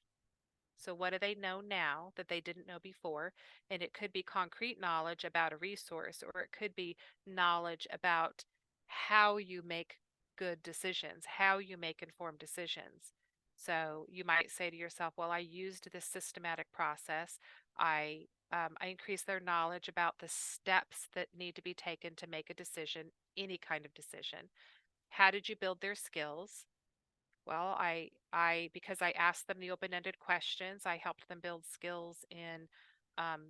[SPEAKER 2] So what do they know now that they didn't know before? And it could be concrete knowledge about a resource, or it could be knowledge about how you make good decisions, how you make informed decisions. So you might say to yourself, well, I used this systematic process. I increased their knowledge about the steps that need to be taken to make a decision, any kind of decision. How did you build their skills? Well, because I asked them the open-ended questions, I helped them build skills in um,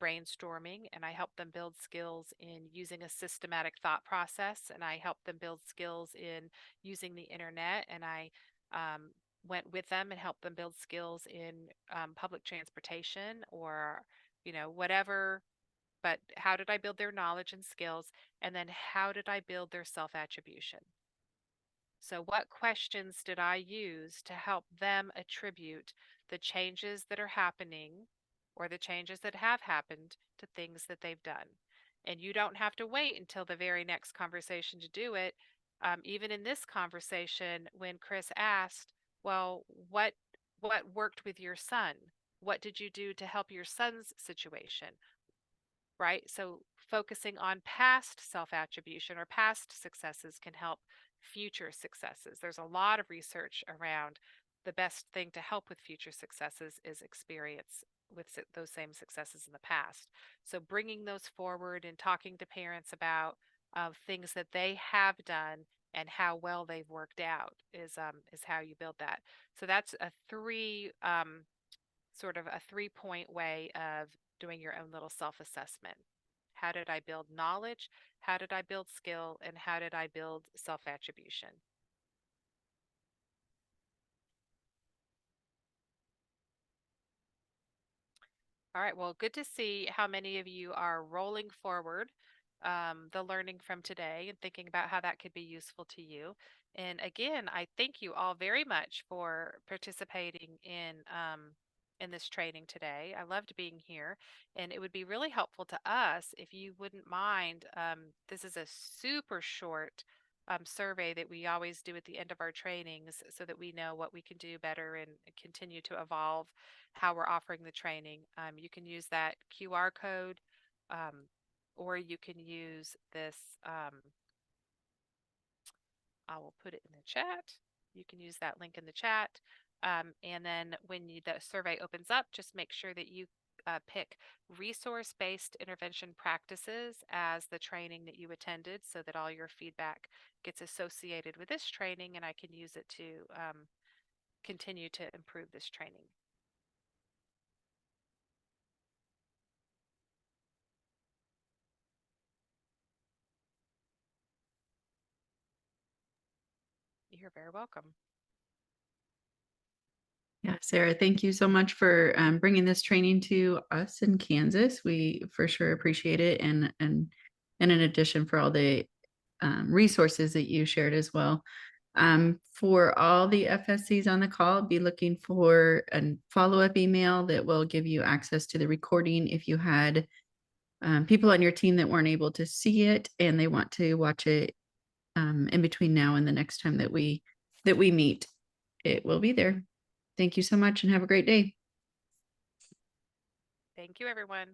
[SPEAKER 2] brainstorming, and I helped them build skills in using a systematic thought process, and I helped them build skills in using the internet, and I um, went with them and helped them build skills in public transportation or, whatever. But how did I build their knowledge and skills? And then how did I build their self-attribution? So, what questions did I use to help them attribute the changes that are happening or the changes that have happened to things that they've done? And you don't have to wait until the very next conversation to do it. Even in this conversation, when Chris asked, "Well, what worked with your son? What did you do to help your son's situation?" Right? So focusing on past self-attribution or past successes can help future successes. There's a lot of research around the best thing to help with future successes is experience with those same successes in the past. So bringing those forward and talking to parents about things that they have done and how well they've worked out is how you build that. So that's a sort of a 3-point way of doing your own little self-assessment. How did I build knowledge? How did I build skill? And how did I build self-attribution? All right, well, good to see how many of you are rolling forward the learning from today and thinking about how that could be useful to you. And again, I thank you all very much for participating in this training today. I loved being here, and it would be really helpful to us if you wouldn't mind. This is a super short survey that we always do at the end of our trainings so that we know what we can do better and continue to evolve how we're offering the training. You can use that QR code, or you can use this. I will put it in the chat. You can use that link in the chat. And then when the survey opens up, just make sure that you pick resource-based intervention practices as the training that you attended so that all your feedback gets associated with this training, and I can use it to continue to improve this training. You're very welcome.
[SPEAKER 1] Yeah, Sarah, thank you so much for bringing this training to us in Kansas. We for sure appreciate it, and in addition for all the resources that you shared as well. For all the FSCs on the call, be looking for a follow-up email that will give you access to the recording if you had people on your team that weren't able to see it and they want to watch it in between now and the next time that we meet. It will be there. Thank you so much and have a great day.
[SPEAKER 2] Thank you, everyone.